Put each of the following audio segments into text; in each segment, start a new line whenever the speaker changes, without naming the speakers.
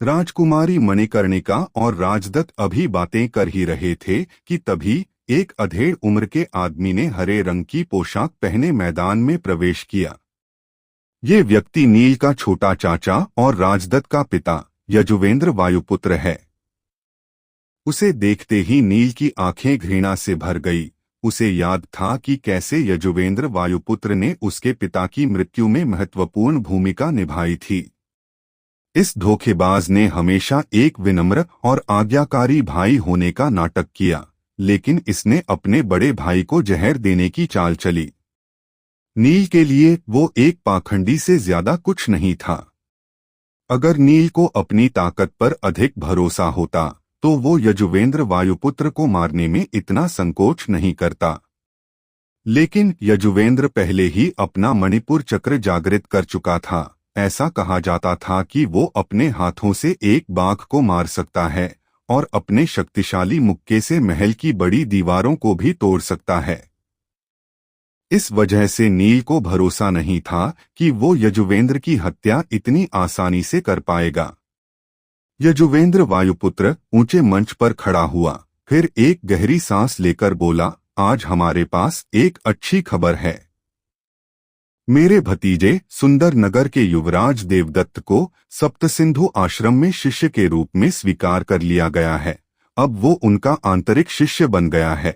राजकुमारी मणिकर्णिका और राजदत्त अभी बातें कर ही रहे थे कि तभी एक अधेड़ उम्र के आदमी ने हरे रंग की पोशाक पहने मैदान में प्रवेश किया। ये व्यक्ति नील का छोटा चाचा और राजदत्त का पिता यजुवेंद्र वायुपुत्र है। उसे देखते ही नील की आंखें घृणा से भर गई। उसे याद था कि कैसे यजुवेंद्र वायुपुत्र ने उसके पिता की मृत्यु में महत्वपूर्ण भूमिका निभाई थी। इस धोखेबाज ने हमेशा एक विनम्र और आज्ञाकारी भाई होने का नाटक किया, लेकिन इसने अपने बड़े भाई को जहर देने की चाल चली। नील के लिए वो एक पाखंडी से ज्यादा कुछ नहीं था। अगर नील को अपनी ताकत पर अधिक भरोसा होता तो वो यजुवेंद्र वायुपुत्र को मारने में इतना संकोच नहीं करता। लेकिन यजुवेंद्र पहले ही अपना मणिपुर चक्र जागृत कर चुका था। ऐसा कहा जाता था कि वो अपने हाथों से एक बाघ को मार सकता है और अपने शक्तिशाली मुक्के से महल की बड़ी दीवारों को भी तोड़ सकता है। इस वजह से नील को भरोसा नहीं था कि वो यजुवेंद्र की हत्या इतनी आसानी से कर पाएगा। यजुवेंद्र वायुपुत्र ऊंचे मंच पर खड़ा हुआ, फिर एक गहरी सांस लेकर बोला, आज हमारे पास एक अच्छी खबर है। मेरे भतीजे सुंदर नगर के युवराज देवदत्त को सप्तसिंधु आश्रम में शिष्य के रूप में स्वीकार कर लिया गया है। अब वो उनका आंतरिक शिष्य बन गया है।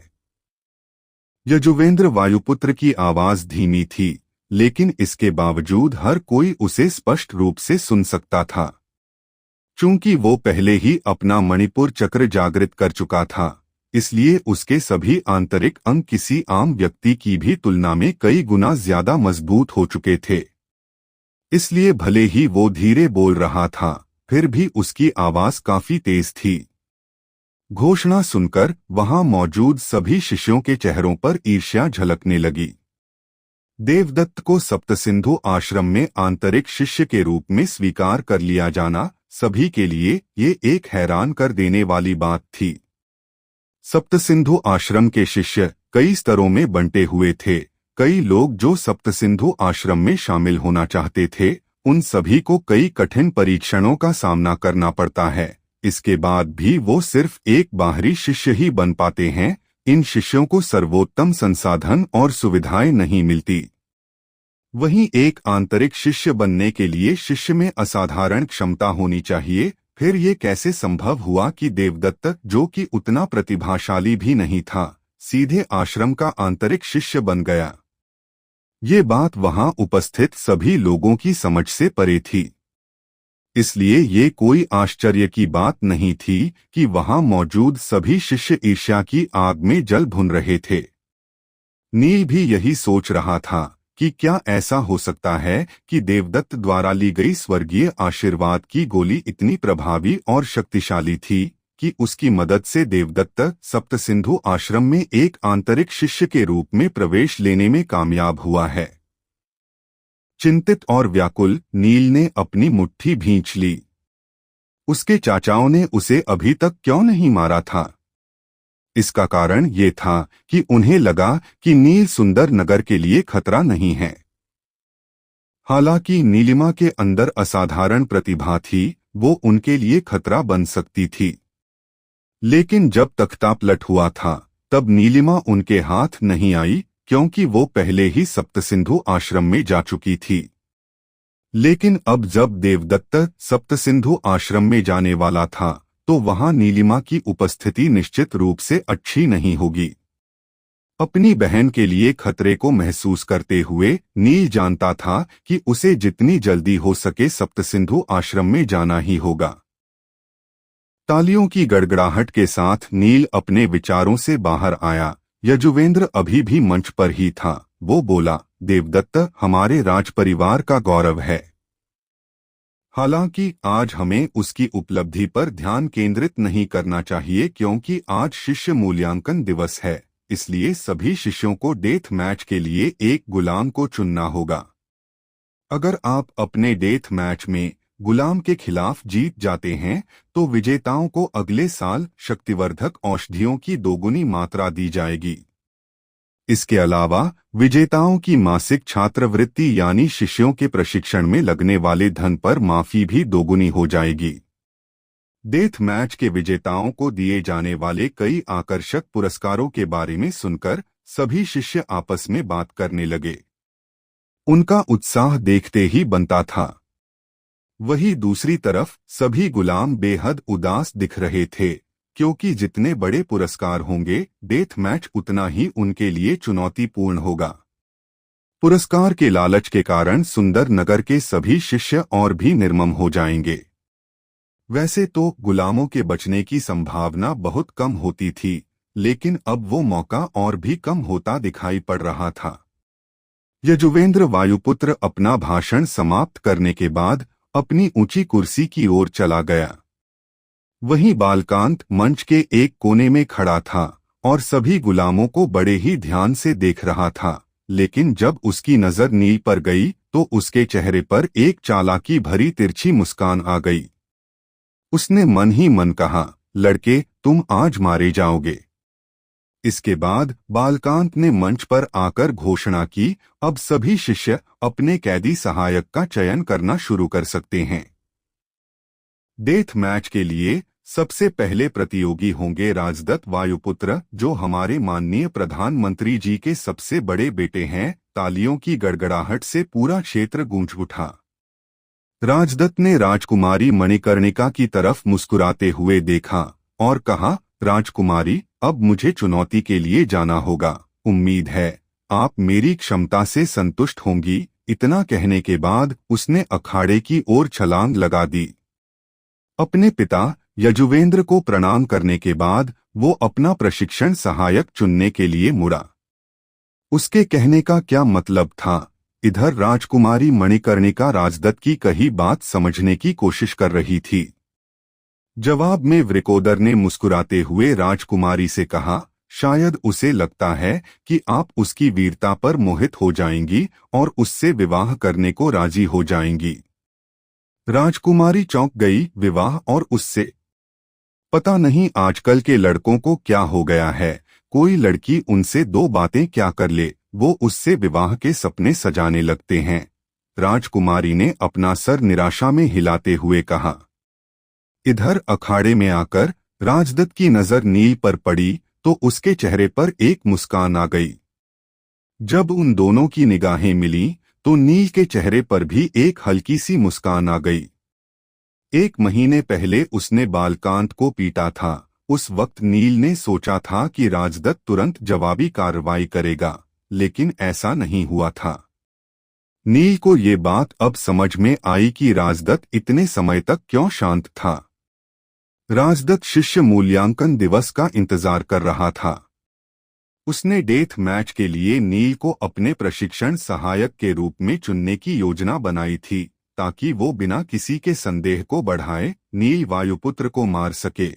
यजुवेंद्र वायुपुत्र की आवाज धीमी थी, लेकिन इसके बावजूद हर कोई उसे स्पष्ट रूप से सुन सकता था। चूंकि वो पहले ही अपना मणिपुर चक्र जागृत कर चुका था, इसलिए उसके सभी आंतरिक अंग किसी आम व्यक्ति की भी तुलना में कई गुना ज्यादा मजबूत हो चुके थे। इसलिए भले ही वो धीरे बोल रहा था, फिर भी उसकी आवाज काफी तेज थी। घोषणा सुनकर वहां मौजूद सभी शिष्यों के चेहरों पर ईर्ष्या झलकने लगी। देवदत्त को सप्तसिंधु आश्रम में आंतरिक शिष्य के रूप में स्वीकार कर लिया जाना सभी के लिए ये एक हैरान कर देने वाली बात थी। सप्तसिंधु आश्रम के शिष्य कई स्तरों में बंटे हुए थे। कई लोग जो सप्तसिंधु आश्रम में शामिल होना चाहते थे, उन सभी को कई कठिन परीक्षणों का सामना करना पड़ता है। इसके बाद भी वो सिर्फ एक बाहरी शिष्य ही बन पाते हैं। इन शिष्यों को सर्वोत्तम संसाधन और सुविधाएं नहीं मिलती। वहीं एक आंतरिक शिष्य बनने के लिए शिष्य में असाधारण क्षमता होनी चाहिए। फिर ये कैसे संभव हुआ कि देवदत्त, जो कि उतना प्रतिभाशाली भी नहीं था, सीधे आश्रम का आंतरिक शिष्य बन गया? ये बात वहां उपस्थित सभी लोगों की समझ से परे थी। इसलिए ये कोई आश्चर्य की बात नहीं थी कि वहां मौजूद सभी शिष्य ईर्ष्या की आग में जल भुन रहे थे। नील भी यही सोच रहा था कि क्या ऐसा हो सकता है कि देवदत्त द्वारा ली गई स्वर्गीय आशीर्वाद की गोली इतनी प्रभावी और शक्तिशाली थी कि उसकी मदद से देवदत्त सप्तसिंधु आश्रम में एक आंतरिक शिष्य के रूप में प्रवेश लेने में कामयाब हुआ है। चिंतित और व्याकुल नील ने अपनी मुट्ठी भींच ली। उसके चाचाओं ने उसे अभी तक क्यों नहीं मारा था? इसका कारण ये था कि उन्हें लगा कि नील सुंदर नगर के लिए खतरा नहीं है। हालांकि नीलिमा के अंदर असाधारण प्रतिभा थी, वो उनके लिए खतरा बन सकती थी। लेकिन जब तख्ता पलट हुआ था, तब नीलिमा उनके हाथ नहीं आई, क्योंकि वो पहले ही सप्तसिंधु आश्रम में जा चुकी थी। लेकिन अब जब देवदत्त सप्तसिंधु आश्रम में जाने वाला था, तो वहां नीलिमा की उपस्थिति निश्चित रूप से अच्छी नहीं होगी। अपनी बहन के लिए खतरे को महसूस करते हुए नील जानता था कि उसे जितनी जल्दी हो सके सप्तसिंधु आश्रम में जाना ही होगा। तालियों की गड़गड़ाहट के साथ नील अपने विचारों से बाहर आया। यजुवेंद्र अभी भी मंच पर ही था। वो बोला, देवदत्त हमारे राजपरिवार का गौरव है। हालांकि आज हमें उसकी उपलब्धि पर ध्यान केंद्रित नहीं करना चाहिए, क्योंकि आज शिष्य मूल्यांकन दिवस है। इसलिए सभी शिष्यों को डेथ मैच के लिए एक गुलाम को चुनना होगा। अगर आप अपने डेथ मैच में गुलाम के खिलाफ जीत जाते हैं, तो विजेताओं को अगले साल शक्तिवर्धक औषधियों की दोगुनी मात्रा दी जाएगी। इसके अलावा विजेताओं की मासिक छात्रवृत्ति यानी शिष्यों के प्रशिक्षण में लगने वाले धन पर माफी भी दोगुनी हो जाएगी। डेथ मैच के विजेताओं को दिए जाने वाले कई आकर्षक पुरस्कारों के बारे में सुनकर सभी शिष्य आपस में बात करने लगे। उनका उत्साह देखते ही बनता था। वहीं दूसरी तरफ सभी गुलाम बेहद उदास दिख रहे थे, क्योंकि जितने बड़े पुरस्कार होंगे डेथ मैच उतना ही उनके लिए चुनौतीपूर्ण होगा। पुरस्कार के लालच के कारण सुंदर नगर के सभी शिष्य और भी निर्मम हो जाएंगे। वैसे तो गुलामों के बचने की संभावना बहुत कम होती थी, लेकिन अब वो मौका और भी कम होता दिखाई पड़ रहा था। यजुवेंद्र वायुपुत्र अपना भाषण समाप्त करने के बाद अपनी ऊंची कुर्सी की ओर चला गया। वहीं बालकांत मंच के एक कोने में खड़ा था और सभी गुलामों को बड़े ही ध्यान से देख रहा था, लेकिन जब उसकी नजर नील पर गई तो उसके चेहरे पर एक चालाकी भरी तिरछी मुस्कान आ गई। उसने मन ही मन कहा, लड़के, तुम आज मारे जाओगे। इसके बाद बालकांत ने मंच पर आकर घोषणा की, अब सभी शिष्य अपने कैदी सहायक का चयन करना शुरू कर सकते हैं। डेथ मैच के लिए सबसे पहले प्रतियोगी होंगे राजदत्त वायुपुत्र, जो हमारे माननीय प्रधानमंत्री जी के सबसे बड़े बेटे हैं। तालियों की गड़गड़ाहट से पूरा क्षेत्र गूंज उठा। राजदत्त ने राजकुमारी मणिकर्णिका की तरफ मुस्कुराते हुए देखा और कहा, राजकुमारी, अब मुझे चुनौती के लिए जाना होगा। उम्मीद है आप मेरी क्षमता से संतुष्ट होंगी। इतना कहने के बाद उसने अखाड़े की ओर छलांग लगा दी। अपने पिता यजुवेंद्र को प्रणाम करने के बाद वो अपना प्रशिक्षण सहायक चुनने के लिए मुड़ा। उसके कहने का क्या मतलब था? इधर राजकुमारी मणिकर्णिका राजदत्त की कही बात समझने की कोशिश कर रही थी। जवाब में वृकोदर ने मुस्कुराते हुए राजकुमारी से कहा, शायद उसे लगता है कि आप उसकी वीरता पर मोहित हो जाएंगी और उससे विवाह करने को राजी हो जाएंगी। राजकुमारी चौंक गई। विवाह और उससे? पता नहीं आजकल के लड़कों को क्या हो गया है, कोई लड़की उनसे दो बातें क्या कर ले, वो उससे विवाह के सपने सजाने लगते हैं। राजकुमारी ने अपना सर निराशा में हिलाते हुए कहा। इधर अखाड़े में आकर राजदत्त की नजर नील पर पड़ी तो उसके चेहरे पर एक मुस्कान आ गई। जब उन दोनों की निगाहें मिली तो नील के चेहरे पर भी एक हल्की सी मुस्कान आ गई। 1 महीने पहले उसने बालकांत को पीटा था। उस वक्त नील ने सोचा था कि राजदत्त तुरंत जवाबी कार्रवाई करेगा, लेकिन ऐसा नहीं हुआ था। नील को ये बात अब समझ में आई कि राजदत्त इतने समय तक क्यों शांत था। राजदत्त शिष्य मूल्यांकन दिवस का इंतजार कर रहा था। उसने डेथ मैच के लिए नील को अपने प्रशिक्षण सहायक के रूप में चुनने की योजना बनाई थी, ताकि वो बिना किसी के संदेह को बढ़ाए नील वायुपुत्र को मार सके।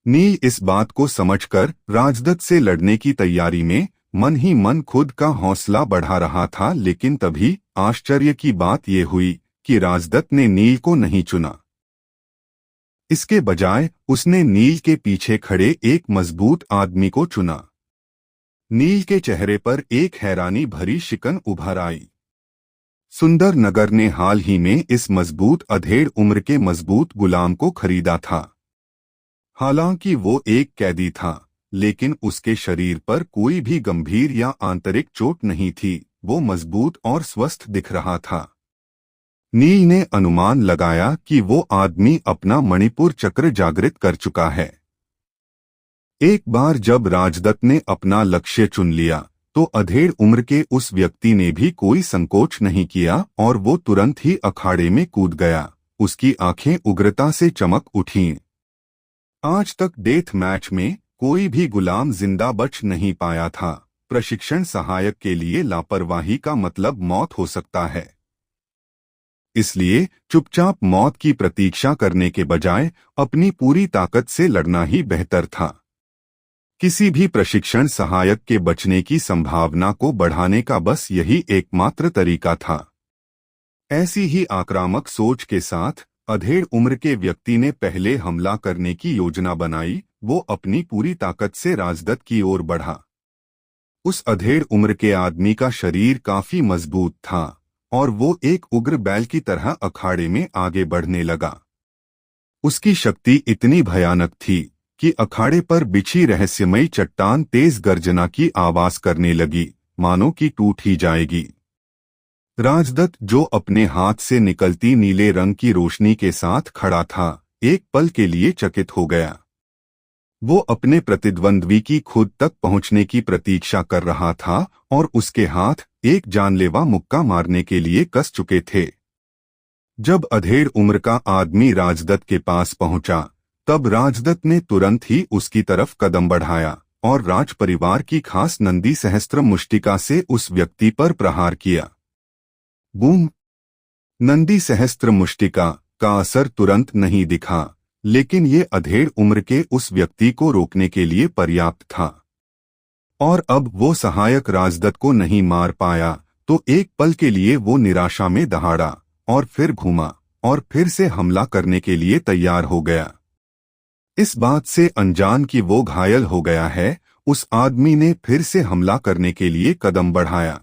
नील इस बात को समझकर राजदत्त से लड़ने की तैयारी में मन ही मन खुद का हौसला बढ़ा रहा था, लेकिन तभी आश्चर्य की बात ये हुई कि राजदत्त ने नील को नहीं चुना। इसके बजाय उसने नील के पीछे खड़े एक मजबूत आदमी को चुना। नील के चेहरे पर एक हैरानी भरी शिकन उभर आई। सुंदर नगर ने हाल ही में इस मजबूत अधेड़ उम्र के मजबूत गुलाम को खरीदा था। हालांकि वो एक कैदी था, लेकिन उसके शरीर पर कोई भी गंभीर या आंतरिक चोट नहीं थी। वो मजबूत और स्वस्थ दिख रहा था। नील ने अनुमान लगाया कि वो आदमी अपना मणिपुर चक्र जागृत कर चुका है। एक बार जब राजदत्त ने अपना लक्ष्य चुन लिया तो अधेड़ उम्र के उस व्यक्ति ने भी कोई संकोच नहीं किया और वो तुरंत ही अखाड़े में कूद गया। उसकी आंखें उग्रता से चमक उठीं। आज तक डेथ मैच में कोई भी गुलाम जिंदा बच नहीं पाया था। प्रशिक्षण सहायक के लिए लापरवाही का मतलब मौत हो सकता है। इसलिए चुपचाप मौत की प्रतीक्षा करने के बजाय अपनी पूरी ताकत से लड़ना ही बेहतर था। किसी भी प्रशिक्षण सहायक के बचने की संभावना को बढ़ाने का बस यही एकमात्र तरीका था। ऐसी ही आक्रामक सोच के साथ अधेड़ उम्र के व्यक्ति ने पहले हमला करने की योजना बनाई। वो अपनी पूरी ताकत से राजदत्त की ओर बढ़ा। उस अधेड़ उम्र के आदमी का शरीर काफी मजबूत था और वो एक उग्र बैल की तरह अखाड़े में आगे बढ़ने लगा। उसकी शक्ति इतनी भयानक थी कि अखाड़े पर बिछी रहस्यमयी चट्टान तेज गर्जना की आवाज करने लगी, मानो कि टूट ही जाएगी। राजदत्त, जो अपने हाथ से निकलती नीले रंग की रोशनी के साथ खड़ा था, एक पल के लिए चकित हो गया। वो अपने प्रतिद्वंद्वी की खुद तक पहुंचने की प्रतीक्षा कर रहा था और उसके हाथ एक जानलेवा मुक्का मारने के लिए कस चुके थे। जब अधेड़ उम्र का आदमी राजदत्त के पास पहुंचा, तब राजदत्त ने तुरंत ही उसकी तरफ कदम बढ़ाया और राज परिवार की खास नंदी सहस्त्र मुष्टिका से उस व्यक्ति पर प्रहार किया। बूम! नंदी सहस्त्र मुष्टिका का असर तुरंत नहीं दिखा, लेकिन ये अधेड़ उम्र के उस व्यक्ति को रोकने के लिए पर्याप्त था। और अब वो सहायक राजदत्त को नहीं मार पाया, तो एक पल के लिए वो निराशा में दहाड़ा और फिर घूमा और फिर से हमला करने के लिए तैयार हो गया। इस बात से अनजान कि वो घायल हो गया है, उस आदमी ने फिर से हमला करने के लिए कदम बढ़ाया।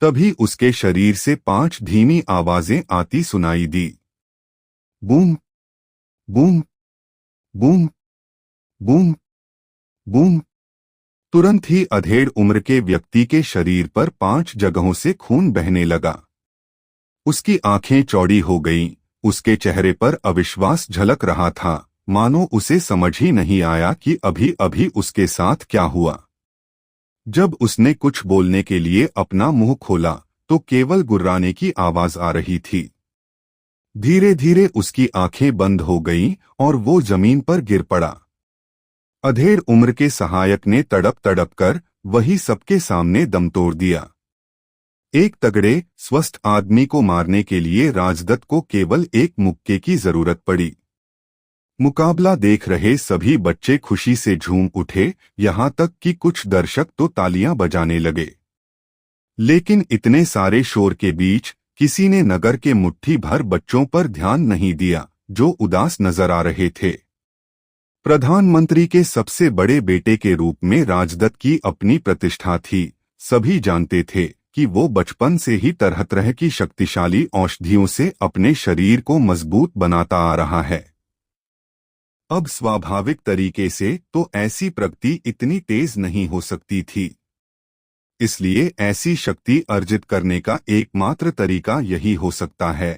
तभी उसके शरीर से 5 धीमी आवाजें आती सुनाई दी। Boom, boom, boom, boom, boom. तुरंत ही अधेड़ उम्र के व्यक्ति के शरीर पर 5 जगहों से खून बहने लगा। उसकी आंखें चौड़ी हो गईं, उसके चेहरे पर अविश्वास झलक रहा था, मानो उसे समझ ही नहीं आया कि अभी अभी उसके साथ क्या हुआ। जब उसने कुछ बोलने के लिए अपना मुंह खोला, तो केवल गुर्राने की आवाज आ रही थी। धीरे धीरे उसकी आंखें बंद हो गईं और वो जमीन पर गिर पड़ा। अधेड़ उम्र के सहायक ने तड़प तड़प कर वही सबके सामने दम तोड़ दिया। एक तगड़े, स्वस्थ आदमी को मारने के लिए राजदत्त को केवल एक मुक्के की जरूरत पड़ी। मुकाबला देख रहे सभी बच्चे खुशी से झूम उठे, यहाँ तक कि कुछ दर्शक तो तालियां बजाने लगे। लेकिन इतने सारे शोर के बीच किसी ने नगर के मुट्ठी भर बच्चों पर ध्यान नहीं दिया, जो उदास नजर आ रहे थे। प्रधानमंत्री के सबसे बड़े बेटे के रूप में राजदत्त की अपनी प्रतिष्ठा थी। सभी जानते थे कि वो बचपन से ही तरह तरह की शक्तिशाली औषधियों से अपने शरीर को मजबूत बनाता आ रहा है। अब स्वाभाविक तरीके से तो ऐसी प्रगति इतनी तेज नहीं हो सकती थी। इसलिए ऐसी शक्ति अर्जित करने का एकमात्र तरीका यही हो सकता है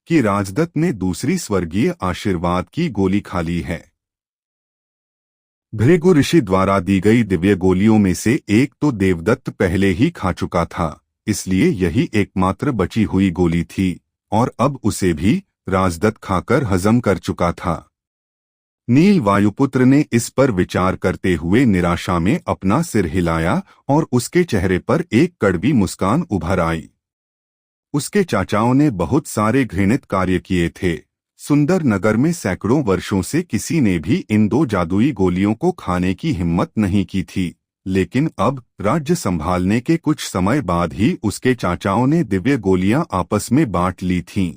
कि राजदत्त ने दूसरी स्वर्गीय आशीर्वाद की गोली खा ली है। भृगु ऋषि द्वारा दी गई दिव्य गोलियों में से एक तो देवदत्त पहले ही खा चुका था, इसलिए यही एकमात्र बची हुई गोली थी और अब उसे भी राजदत्त खाकर हजम कर चुका था। नील वायुपुत्र ने इस पर विचार करते हुए निराशा में अपना सिर हिलाया और उसके चेहरे पर एक कड़वी मुस्कान उभर आई। उसके चाचाओं ने बहुत सारे घृणित कार्य किए थे। सुंदर नगर में सैकड़ों वर्षों से किसी ने भी इन 2 जादुई गोलियों को खाने की हिम्मत नहीं की थी, लेकिन अब राज्य संभालने के कुछ समय बाद ही उसके चाचाओं ने दिव्य गोलियां आपस में बांट ली थीं।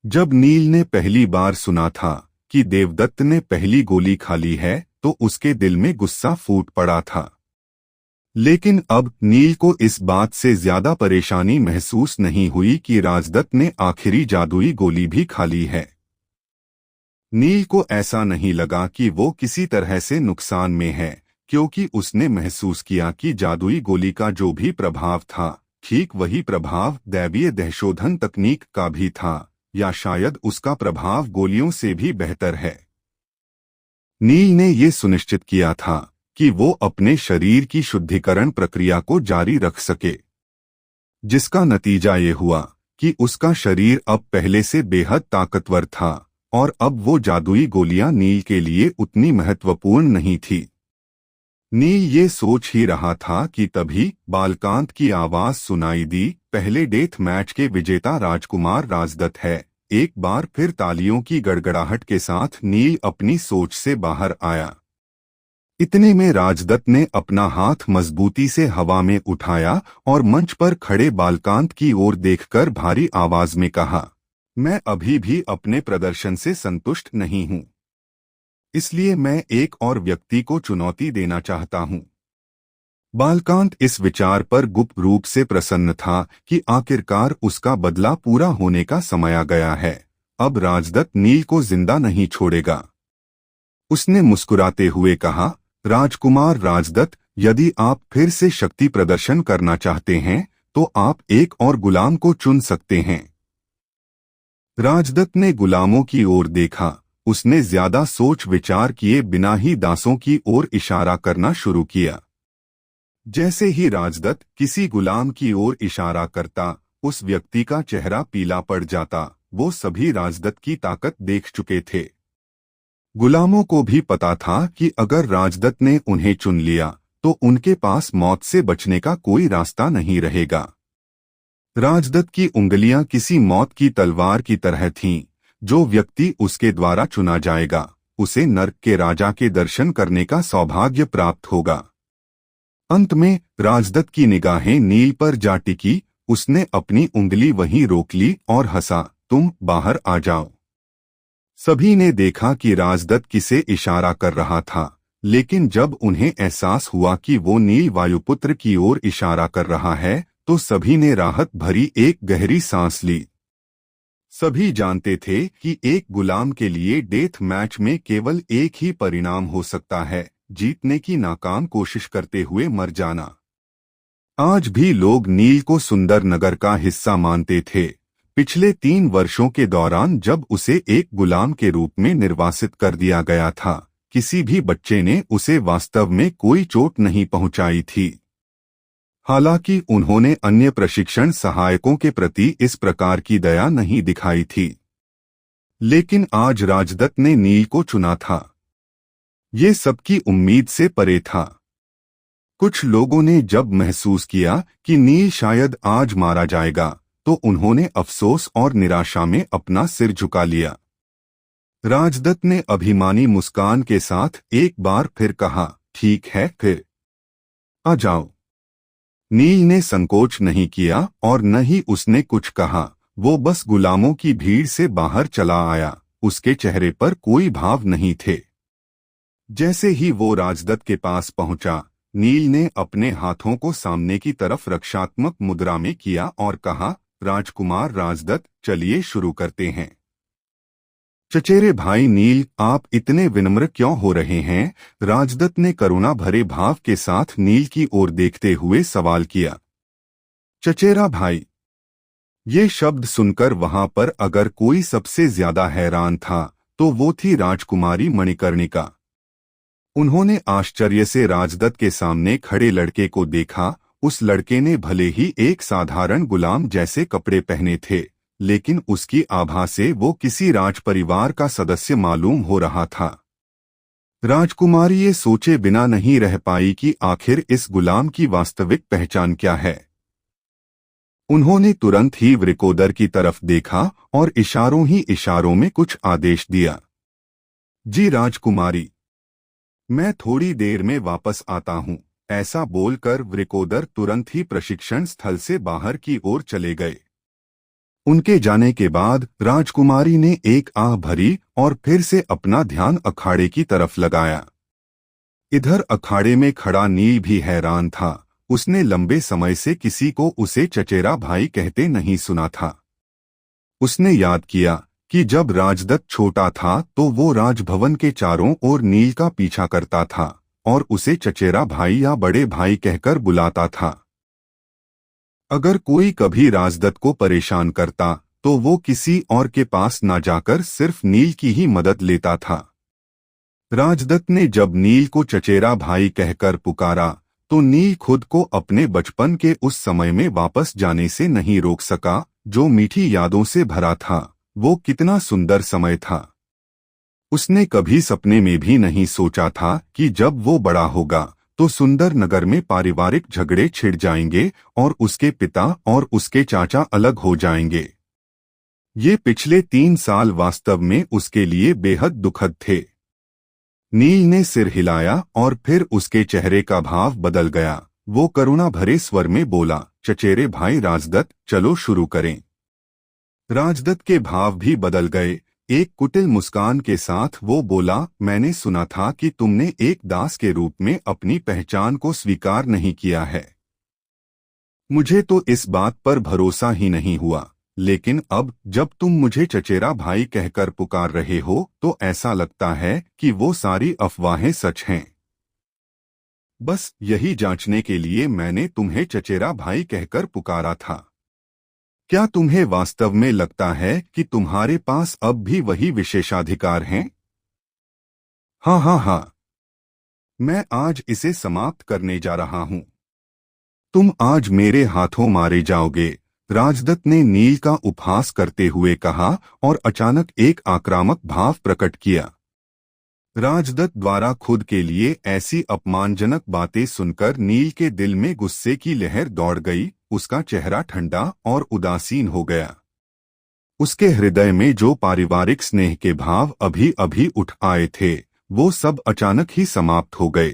जब नील ने पहली बार सुना था कि देवदत्त ने पहली गोली खा ली है, तो उसके दिल में गुस्सा फूट पड़ा था। लेकिन अब नील को इस बात से ज्यादा परेशानी महसूस नहीं हुई कि राजदत्त ने आखिरी जादुई गोली भी खा ली है। नील को ऐसा नहीं लगा कि वो किसी तरह से नुकसान में है, क्योंकि उसने महसूस किया कि जादुई गोली का जो भी प्रभाव था, ठीक वही प्रभाव दैवीय दहशोधन तकनीक का भी था, या शायद उसका प्रभाव गोलियों से भी बेहतर है। नील ने ये सुनिश्चित किया था कि वो अपने शरीर की शुद्धिकरण प्रक्रिया को जारी रख सके, जिसका नतीजा ये हुआ कि उसका शरीर अब पहले से बेहद ताकतवर था और अब वो जादुई गोलियां नील के लिए उतनी महत्वपूर्ण नहीं थी। नील ये सोच ही रहा था कि तभी बालकांत की आवाज सुनाई दी, पहले डेथ मैच के विजेता राजकुमार राजदत्त है। एक बार फिर तालियों की गड़गड़ाहट के साथ नील अपनी सोच से बाहर आया। इतने में राजदत्त ने अपना हाथ मजबूती से हवा में उठाया और मंच पर खड़े बालकांत की ओर देखकर भारी आवाज में कहा, मैं अभी भी अपने प्रदर्शन से संतुष्ट नहीं हूं, इसलिए मैं एक और व्यक्ति को चुनौती देना चाहता हूं। बालकांत इस विचार पर गुप्त रूप से प्रसन्न था कि आखिरकार उसका बदला पूरा होने का समय आ गया है। अब राजदत्त नील को जिंदा नहीं छोड़ेगा। उसने मुस्कुराते हुए कहा, राजकुमार राजदत्त, यदि आप फिर से शक्ति प्रदर्शन करना चाहते हैं तो आप एक और गुलाम को चुन सकते हैं। राजदत्त ने गुलामों की ओर देखा। उसने ज्यादा सोच विचार किए बिना ही दासों की ओर इशारा करना शुरू किया। जैसे ही राजदत्त किसी गुलाम की ओर इशारा करता, उस व्यक्ति का चेहरा पीला पड़ जाता। वो सभी राजदत्त की ताकत देख चुके थे। गुलामों को भी पता था कि अगर राजदत्त ने उन्हें चुन लिया तो उनके पास मौत से बचने का कोई रास्ता नहीं रहेगा। राजदत्त की उंगलियां किसी मौत की तलवार की तरह थीं। जो व्यक्ति उसके द्वारा चुना जाएगा, उसे नर्क के राजा के दर्शन करने का सौभाग्य प्राप्त होगा। अंत में राजदत्त की निगाहें नील पर जा टिकी। उसने अपनी उंगली वहीं रोक ली और हंसा, तुम बाहर आ जाओ। सभी ने देखा कि राजदत्त किसे इशारा कर रहा था, लेकिन जब उन्हें एहसास हुआ कि वो नील वायुपुत्र की ओर इशारा कर रहा है तो सभी ने राहत भरी एक गहरी सांस ली। सभी जानते थे कि एक गुलाम के लिए डेथ मैच में केवल एक ही परिणाम हो सकता है, जीतने की नाकाम कोशिश करते हुए मर जाना। आज भी लोग नील को सुंदर नगर का हिस्सा मानते थे। पिछले 3 वर्षों के दौरान जब उसे एक गुलाम के रूप में निर्वासित कर दिया गया था, किसी भी बच्चे ने उसे वास्तव में कोई चोट नहीं पहुंचाई थी। हालांकि उन्होंने अन्य प्रशिक्षण सहायकों के प्रति इस प्रकार की दया नहीं दिखाई थी। लेकिन आज राजदत्त ने नील को चुना था। ये सबकी उम्मीद से परे था। कुछ लोगों ने जब महसूस किया कि नील शायद आज मारा जाएगा तो उन्होंने अफसोस और निराशा में अपना सिर झुका लिया। राजदत्त ने अभिमानी मुस्कान के साथ एक बार फिर कहा, ठीक है, फिर आ जाओ। नील ने संकोच नहीं किया और न ही उसने कुछ कहा। वो बस गुलामों की भीड़ से बाहर चला आया। उसके चेहरे पर कोई भाव नहीं थे। जैसे ही वो राजदत्त के पास पहुंचा, नील ने अपने हाथों को सामने की तरफ रक्षात्मक मुद्रा में किया और कहा, राजकुमार राजदत्त, चलिए शुरू करते हैं। चचेरे भाई नील, आप इतने विनम्र क्यों हो रहे हैं? राजदत्त ने करुणा भरे भाव के साथ नील की ओर देखते हुए सवाल किया। चचेरा भाई। ये शब्द सुनकर वहां पर अगर कोई सबसे ज्यादा हैरान था तो वो थी राजकुमारी मणिकर्णिका। उन्होंने आश्चर्य से राजदत्त के सामने खड़े लड़के को देखा। उस लड़के ने भले ही एक साधारण गुलाम जैसे कपड़े पहने थे, लेकिन उसकी आभा से वो किसी राजपरिवार का सदस्य मालूम हो रहा था। राजकुमारी ये सोचे बिना नहीं रह पाई कि आखिर इस गुलाम की वास्तविक पहचान क्या है। उन्होंने तुरंत ही वृकोदर की तरफ देखा और इशारों ही इशारों में कुछ आदेश दिया। जी राजकुमारी, मैं थोड़ी देर में वापस आता हूँ। ऐसा बोलकर वृकोदर तुरंत ही प्रशिक्षण स्थल से बाहर की ओर चले गए। उनके जाने के बाद राजकुमारी ने एक आह भरी और फिर से अपना ध्यान अखाड़े की तरफ लगाया। इधर अखाड़े में खड़ा नील भी हैरान था। उसने लंबे समय से किसी को उसे चचेरा भाई कहते नहीं सुना था। उसने याद किया कि जब राजदत्त छोटा था तो वो राजभवन के चारों ओर नील का पीछा करता था और उसे चचेरा भाई या बड़े भाई कहकर बुलाता था। अगर कोई कभी राजदत्त को परेशान करता तो वो किसी और के पास न जाकर सिर्फ नील की ही मदद लेता था। राजदत्त ने जब नील को चचेरा भाई कहकर पुकारा तो नील खुद को अपने बचपन के उस समय में वापस जाने से नहीं रोक सका, जो मीठी यादों से भरा था। वो कितना सुंदर समय था। उसने कभी सपने में भी नहीं सोचा था कि जब वो बड़ा होगा तो सुंदर नगर में पारिवारिक झगड़े छिड़ जाएंगे और उसके पिता और उसके चाचा अलग हो जाएंगे। ये पिछले 3 साल वास्तव में उसके लिए बेहद दुखद थे। नील ने सिर हिलाया और फिर उसके चेहरे का भाव बदल गया। वो करुणा भरे स्वर में बोला, चचेरे भाई राजदत्त, चलो शुरू करें। राजदत्त के भाव भी बदल गए। एक कुटिल मुस्कान के साथ वो बोला, मैंने सुना था कि तुमने एक दास के रूप में अपनी पहचान को स्वीकार नहीं किया है। मुझे तो इस बात पर भरोसा ही नहीं हुआ। लेकिन अब जब तुम मुझे चचेरा भाई कहकर पुकार रहे हो तो ऐसा लगता है कि वो सारी अफवाहें सच हैं। बस यही जांचने के लिए मैंने तुम्हें चचेरा भाई कहकर पुकारा था। क्या तुम्हें वास्तव में लगता है कि तुम्हारे पास अब भी वही विशेषाधिकार हैं? हाँ हाँ हाँ, मैं आज इसे समाप्त करने जा रहा हूं। तुम आज मेरे हाथों मारे जाओगे, राजदत्त ने नील का उपहास करते हुए कहा और अचानक एक आक्रामक भाव प्रकट किया। राजदत्त द्वारा खुद के लिए ऐसी अपमानजनक बातें सुनकर नील के दिल में गुस्से की लहर दौड़ गई। उसका चेहरा ठंडा और उदासीन हो गया। उसके हृदय में जो पारिवारिक स्नेह के भाव अभी अभी उठ आए थे, वो सब अचानक ही समाप्त हो गए।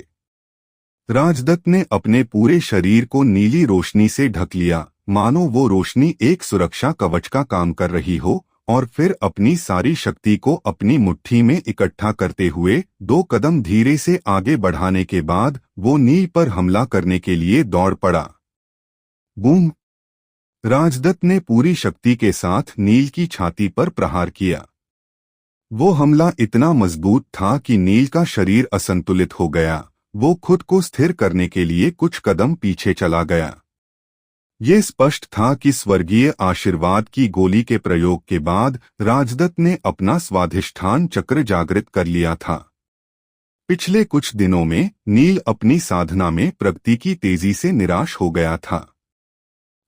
राजदत्त ने अपने पूरे शरीर को नीली रोशनी से ढक लिया, मानो वो रोशनी एक सुरक्षा कवच का काम कर रही हो, और फिर अपनी सारी शक्ति को अपनी मुट्ठी में इकट्ठा करते हुए 2 कदम धीरे से आगे बढ़ाने के बाद वो नील पर हमला करने के लिए दौड़ पड़ा। बूम! राजदत्त ने पूरी शक्ति के साथ नील की छाती पर प्रहार किया। वो हमला इतना मजबूत था कि नील का शरीर असंतुलित हो गया। वो खुद को स्थिर करने के लिए कुछ कदम पीछे चला गया। ये स्पष्ट था कि स्वर्गीय आशीर्वाद की गोली के प्रयोग के बाद राजदत्त ने अपना स्वाधिष्ठान चक्र जागृत कर लिया था। पिछले कुछ दिनों में नील अपनी साधना में प्रगति की तेजी से निराश हो गया था।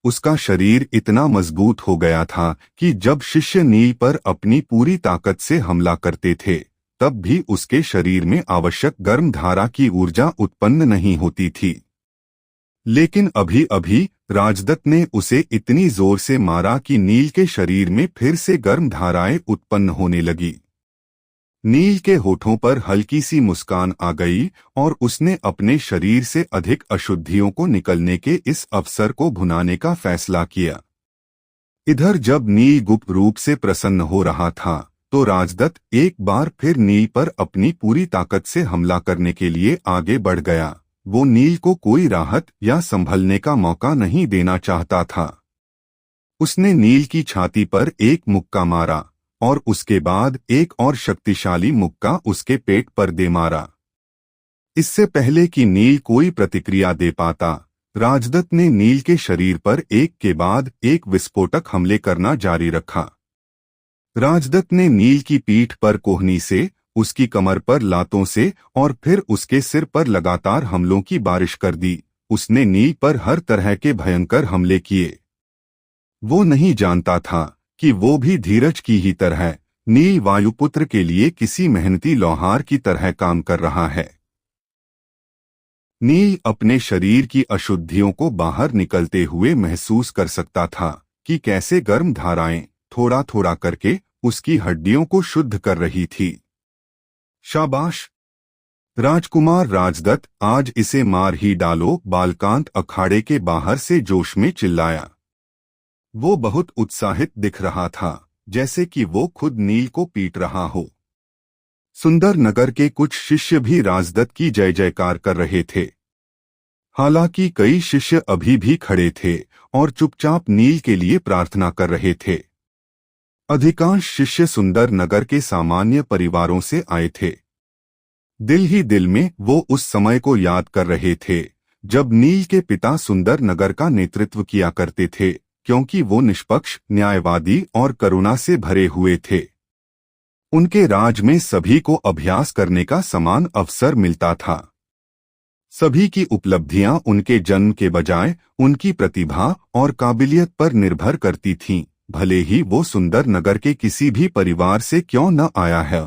उसका शरीर इतना मजबूत हो गया था कि जब शिष्य नील पर अपनी पूरी ताकत से हमला करते थे, तब भी उसके शरीर में आवश्यक गर्म धारा की ऊर्जा उत्पन्न नहीं होती थी। लेकिन अभी अभी राजदत्त ने उसे इतनी जोर से मारा कि नील के शरीर में फिर से गर्म धाराएं उत्पन्न होने लगी। नील के होठों पर हल्की सी मुस्कान आ गई और उसने अपने शरीर से अधिक अशुद्धियों को निकलने के इस अवसर को भुनाने का फैसला किया। इधर जब नील गुप्त रूप से प्रसन्न हो रहा था, तो राजदत्त एक बार फिर नील पर अपनी पूरी ताकत से हमला करने के लिए आगे बढ़ गया। वो नील को कोई राहत या संभलने का मौका नहीं देना चाहता था। उसने नील की छाती पर एक मुक्का मारा और उसके बाद एक और शक्तिशाली मुक्का उसके पेट पर दे मारा। इससे पहले कि नील कोई प्रतिक्रिया दे पाता, राजदत्त ने नील के शरीर पर एक के बाद एक विस्फोटक हमले करना जारी रखा। राजदत्त ने नील की पीठ पर कोहनी से, उसकी कमर पर लातों से और फिर उसके सिर पर लगातार हमलों की बारिश कर दी। उसने नील पर हर तरह के भयंकर हमले किए। वो नहीं जानता था कि वो भी धीरज की ही तरह नील वायुपुत्र के लिए किसी मेहनती लोहार की तरह काम कर रहा है। नील अपने शरीर की अशुद्धियों को बाहर निकलते हुए महसूस कर सकता था कि कैसे गर्म धाराएं थोड़ा थोड़ा करके उसकी हड्डियों को शुद्ध कर रही थी। शाबाश राजकुमार राजदत्त, आज इसे मार ही डालो, बालकांत अखाड़े के बाहर से जोश में चिल्लाया। वो बहुत उत्साहित दिख रहा था, जैसे कि वो खुद नील को पीट रहा हो। सुंदर नगर के कुछ शिष्य भी राजदत्त की जय जयकार कर रहे थे। हालांकि कई शिष्य अभी भी खड़े थे और चुपचाप नील के लिए प्रार्थना कर रहे थे। अधिकांश शिष्य सुंदर नगर के सामान्य परिवारों से आए थे। दिल ही दिल में वो उस समय को याद कर रहे थे जब नील के पिता सुंदर नगर का नेतृत्व किया करते थे, क्योंकि वो निष्पक्ष, न्यायवादी और करुणा से भरे हुए थे। उनके राज में सभी को अभ्यास करने का समान अवसर मिलता था। सभी की उपलब्धियां उनके जन्म के बजाय उनकी प्रतिभा और काबिलियत पर निर्भर करती थीं, भले ही वो सुंदर नगर के किसी भी परिवार से क्यों न आया है।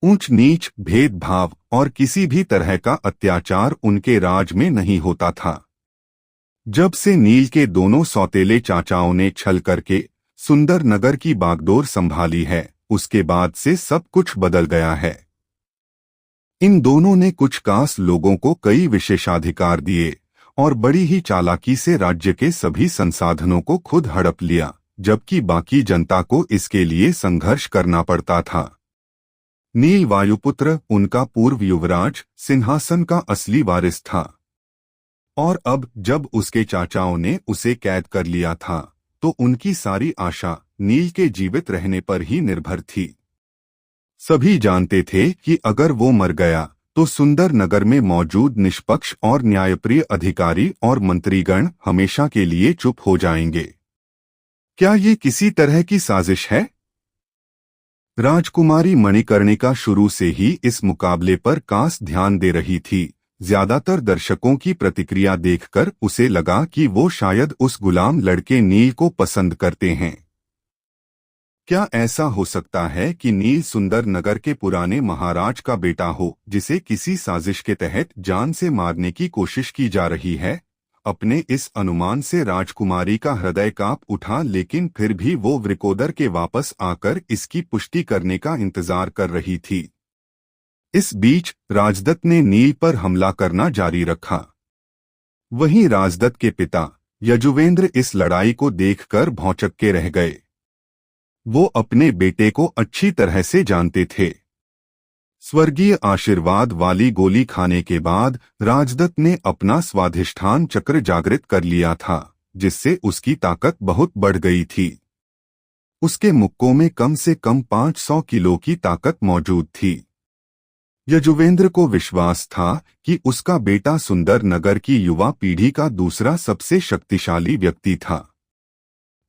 ऊंच नीच, भेदभाव और किसी भी तरह का अत्याचार उनके राज में नहीं होता था। जब से नील के दोनों सौतेले चाचाओं ने छल करके सुंदर नगर की बागडोर संभाली है, उसके बाद से सब कुछ बदल गया है। इन दोनों ने कुछ खास लोगों को कई विशेषाधिकार दिए और बड़ी ही चालाकी से राज्य के सभी संसाधनों को खुद हड़प लिया, जबकि बाकी जनता को इसके लिए संघर्ष करना पड़ता था। नील वायुपुत्र, उनका पूर्व युवराज, सिंहासन का असली वारिस था, और अब जब उसके चाचाओं ने उसे कैद कर लिया था, तो उनकी सारी आशा नील के जीवित रहने पर ही निर्भर थी। सभी जानते थे कि अगर वो मर गया तो सुंदर नगर में मौजूद निष्पक्ष और न्यायप्रिय अधिकारी और मंत्रीगण हमेशा के लिए चुप हो जाएंगे। क्या ये किसी तरह की साजिश है? राजकुमारी मणिकर्णिका शुरू से ही इस मुकाबले पर खास ध्यान दे रही थी। ज्यादातर दर्शकों की प्रतिक्रिया देखकर उसे लगा कि वो शायद उस गुलाम लड़के नील को पसंद करते हैं। क्या ऐसा हो सकता है कि नील सुंदर नगर के पुराने महाराज का बेटा हो, जिसे किसी साजिश के तहत जान से मारने की कोशिश की जा रही है? अपने इस अनुमान से राजकुमारी का हृदय कांप उठा, लेकिन फिर भी वो वृकोदर के वापस आकर इसकी पुष्टि करने का इंतजार कर रही थी। इस बीच राजदत्त ने नील पर हमला करना जारी रखा। वहीं राजदत्त के पिता यजुवेंद्र इस लड़ाई को देखकर भौंचक्के रह गए। वो अपने बेटे को अच्छी तरह से जानते थे। स्वर्गीय आशीर्वाद वाली गोली खाने के बाद राजदत्त ने अपना स्वाधिष्ठान चक्र जागृत कर लिया था, जिससे उसकी ताकत बहुत बढ़ गई थी। उसके मुक्कों में कम से कम 500 किलो की ताकत मौजूद थी। यजुवेंद्र को विश्वास था कि उसका बेटा सुंदर नगर की युवा पीढ़ी का दूसरा सबसे शक्तिशाली व्यक्ति था।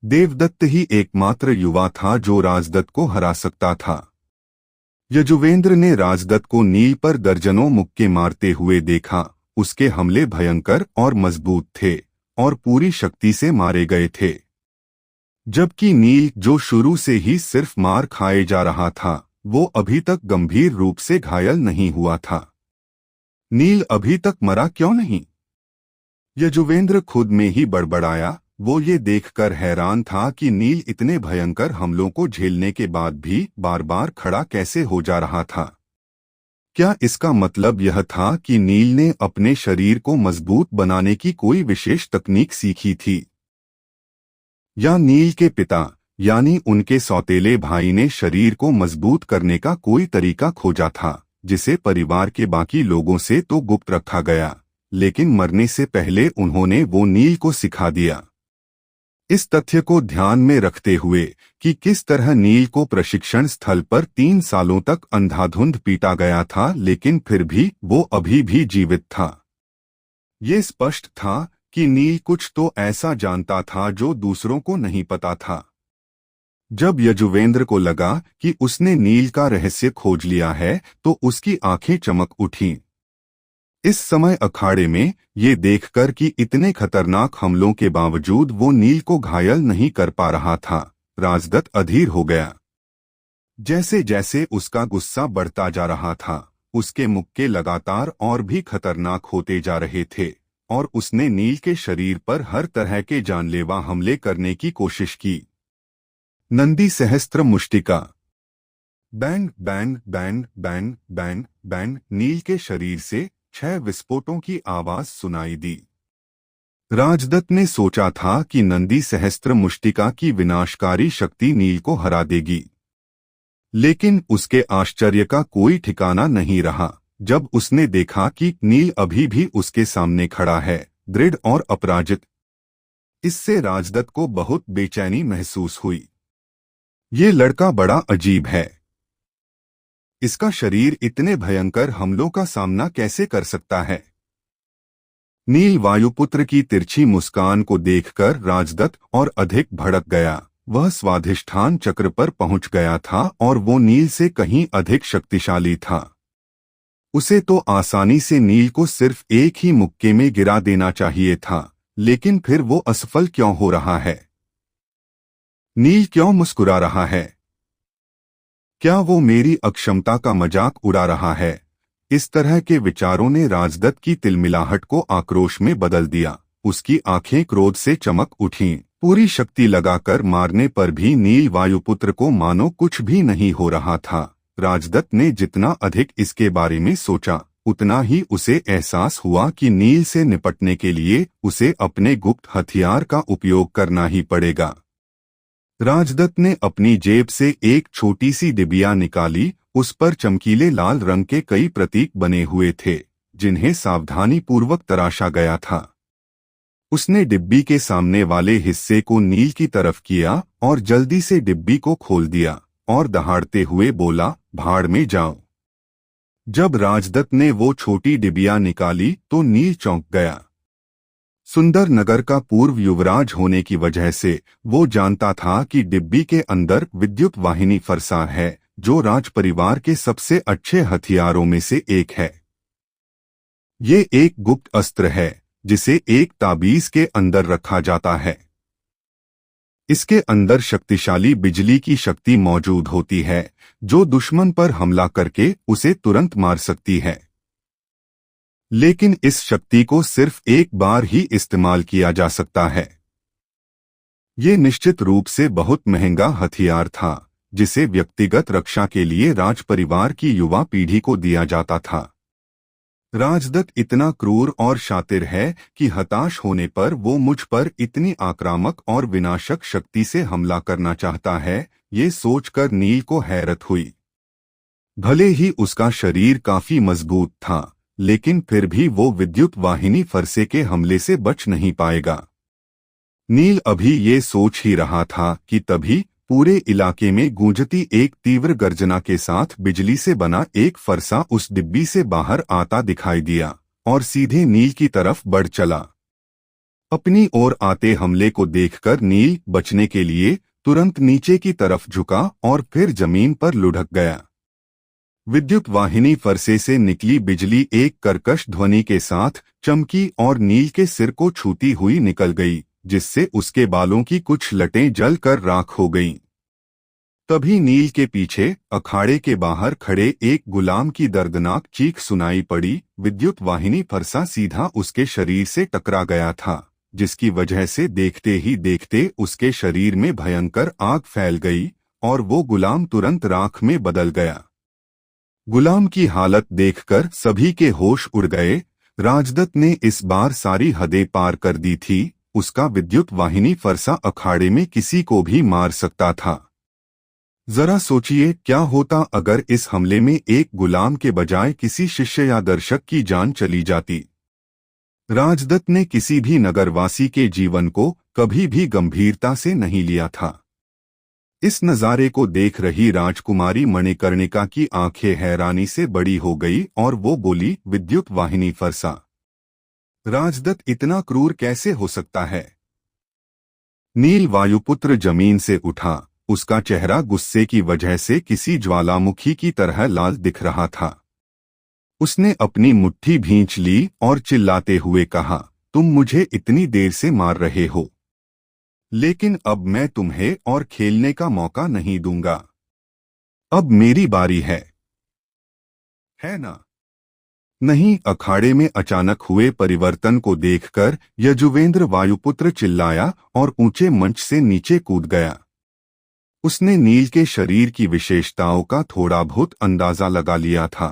देवदत्त ही एकमात्र युवा था जो राजदत्त को हरा सकता था। यजुवेंद्र ने राजदत्त को नील पर दर्जनों मुक्के मारते हुए देखा। उसके हमले भयंकर और मजबूत थे और पूरी शक्ति से मारे गए थे, जबकि नील, जो शुरू से ही सिर्फ मार खाए जा रहा था, वो अभी तक गंभीर रूप से घायल नहीं हुआ था। नील अभी तक मरा क्यों नहीं? यजुवेंद्र खुद में ही बड़बड़ाया। वो ये देखकर हैरान था कि नील इतने भयंकर हमलों को झेलने के बाद भी बार बार खड़ा कैसे हो जा रहा था। क्या इसका मतलब यह था कि नील ने अपने शरीर को मजबूत बनाने की कोई विशेष तकनीक सीखी थी, या नील के पिता यानी उनके सौतेले भाई ने शरीर को मजबूत करने का कोई तरीका खोजा था, जिसे परिवार के बाकी लोगों से तो गुप्त रखा गया, लेकिन मरने से पहले उन्होंने वो नील को सिखा दिया। इस तथ्य को ध्यान में रखते हुए कि किस तरह नील को प्रशिक्षण स्थल पर 3 सालों तक अंधाधुंध पीटा गया था, लेकिन फिर भी वो अभी भी जीवित था। ये स्पष्ट था कि नील कुछ तो ऐसा जानता था जो दूसरों को नहीं पता था। जब यजुवेंद्र को लगा कि उसने नील का रहस्य खोज लिया है, तो उसकी आंखें चमक उठीं। इस समय अखाड़े में ये देखकर कि इतने खतरनाक हमलों के बावजूद वो नील को घायल नहीं कर पा रहा था, राजदत्त अधीर हो गया। जैसे जैसे उसका गुस्सा बढ़ता जा रहा था, उसके मुक्के लगातार और भी खतरनाक होते जा रहे थे और उसने नील के शरीर पर हर तरह के जानलेवा हमले करने की कोशिश की। नंदी सहस्त्र मुष्टिका। Band band band band band band. Neel के शरीर से 6 विस्फोटों की आवाज सुनाई दी। राजदत्त ने सोचा था कि नंदी सहस्त्र मुष्टिका की विनाशकारी शक्ति नील को हरा देगी, लेकिन उसके आश्चर्य का कोई ठिकाना नहीं रहा जब उसने देखा कि नील अभी भी उसके सामने खड़ा है, दृढ़ और अपराजित। इससे राजदत्त को बहुत बेचैनी महसूस हुई। ये लड़का बड़ा अजीब है। इसका शरीर इतने भयंकर हमलों का सामना कैसे कर सकता है? नील वायुपुत्र की तिरछी मुस्कान को देखकर राजदत्त और अधिक भड़क गया। वह स्वाधिष्ठान चक्र पर पहुंच गया था और वो नील से कहीं अधिक शक्तिशाली था। उसे तो आसानी से नील को सिर्फ एक ही मुक्के में गिरा देना चाहिए था, लेकिन फिर वो असफल क्यों हो रहा है? नील क्यों मुस्कुरा रहा है? क्या वो मेरी अक्षमता का मजाक उड़ा रहा है? इस तरह के विचारों ने राजदत्त की तिलमिलाहट को आक्रोश में बदल दिया। उसकी आंखें क्रोध से चमक उठीं। पूरी शक्ति लगाकर मारने पर भी नील वायुपुत्र को मानो कुछ भी नहीं हो रहा था। राजदत्त ने जितना अधिक इसके बारे में सोचा, उतना ही उसे एहसास हुआ कि नील से निपटने के लिए उसे अपने गुप्त हथियार का उपयोग करना ही पड़ेगा। राजदत्त ने अपनी जेब से एक छोटी सी डिबिया निकाली। उस पर चमकीले लाल रंग के कई प्रतीक बने हुए थे, जिन्हें सावधानी पूर्वक तराशा गया था। उसने डिब्बी के सामने वाले हिस्से को नील की तरफ किया और जल्दी से डिब्बी को खोल दिया और दहाड़ते हुए बोला, भाड़ में जाओ। जब राजदत्त ने वो छोटी डिबिया निकाली तो नील चौंक गया। सुंदर नगर का पूर्व युवराज होने की वजह से वो जानता था कि डिब्बी के अंदर विद्युत वाहिनी फरसा है, जो राज परिवार के सबसे अच्छे हथियारों में से एक है। ये एक गुप्त अस्त्र है जिसे एक ताबीज के अंदर रखा जाता है। इसके अंदर शक्तिशाली बिजली की शक्ति मौजूद होती है जो दुश्मन पर हमला करके उसे तुरंत मार सकती है। लेकिन इस शक्ति को सिर्फ एक बार ही इस्तेमाल किया जा सकता है। ये निश्चित रूप से बहुत महंगा हथियार था जिसे व्यक्तिगत रक्षा के लिए राज परिवार की युवा पीढ़ी को दिया जाता था। राजदत्त इतना क्रूर और शातिर है कि हताश होने पर वो मुझ पर इतनी आक्रामक और विनाशक शक्ति से हमला करना चाहता है, ये सोचकर नील को हैरत हुई। भले ही उसका शरीर काफी मजबूत था, लेकिन फिर भी वो विद्युत वाहिनी फरसे के हमले से बच नहीं पाएगा। नील अभी ये सोच ही रहा था कि तभी पूरे इलाके में गूंजती एक तीव्र गर्जना के साथ बिजली से बना एक फरसा उस डिब्बी से बाहर आता दिखाई दिया और सीधे नील की तरफ बढ़ चला। अपनी ओर आते हमले को देखकर नील बचने के लिए तुरंत नीचे की तरफ झुका और फिर जमीन पर लुढ़क गया। विद्युत वाहिनी फरसे से निकली बिजली एक कर्कश ध्वनि के साथ चमकी और नील के सिर को छूती हुई निकल गई, जिससे उसके बालों की कुछ लटें जलकर राख हो गईं। तभी नील के पीछे अखाड़े के बाहर खड़े एक गुलाम की दर्दनाक चीख सुनाई पड़ी। विद्युत वाहिनी फरसा सीधा उसके शरीर से टकरा गया था, जिसकी वजह से देखते ही देखते उसके शरीर में भयंकर आग फैल गई और वो गुलाम तुरंत राख में बदल गया। गुलाम की हालत देखकर सभी के होश उड़ गए। राजदत्त ने इस बार सारी हदें पार कर दी थी। उसका विद्युत वाहिनी फरसा अखाड़े में किसी को भी मार सकता था। जरा सोचिए क्या होता अगर इस हमले में एक गुलाम के बजाय किसी शिष्य या दर्शक की जान चली जाती। राजदत्त ने किसी भी नगरवासी के जीवन को कभी भी गंभीरता से नहीं लिया था। इस नज़ारे को देख रही राजकुमारी मणिकर्णिका की आंखें हैरानी से बड़ी हो गई और वो बोली, विद्युत वाहिनी फरसा? राजदत्त इतना क्रूर कैसे हो सकता है? नील वायुपुत्र जमीन से उठा। उसका चेहरा गुस्से की वजह से किसी ज्वालामुखी की तरह लाल दिख रहा था। उसने अपनी मुट्ठी भींच ली और चिल्लाते हुए कहा, तुम मुझे इतनी देर से मार रहे हो, लेकिन अब मैं तुम्हें और खेलने का मौका नहीं दूंगा। अब मेरी बारी है ना? नहीं। अखाड़े में अचानक हुए परिवर्तन को देखकर यजुवेंद्र वायुपुत्र चिल्लाया और ऊंचे मंच से नीचे कूद गया। उसने नील के शरीर की विशेषताओं का थोड़ा बहुत अंदाजा लगा लिया था।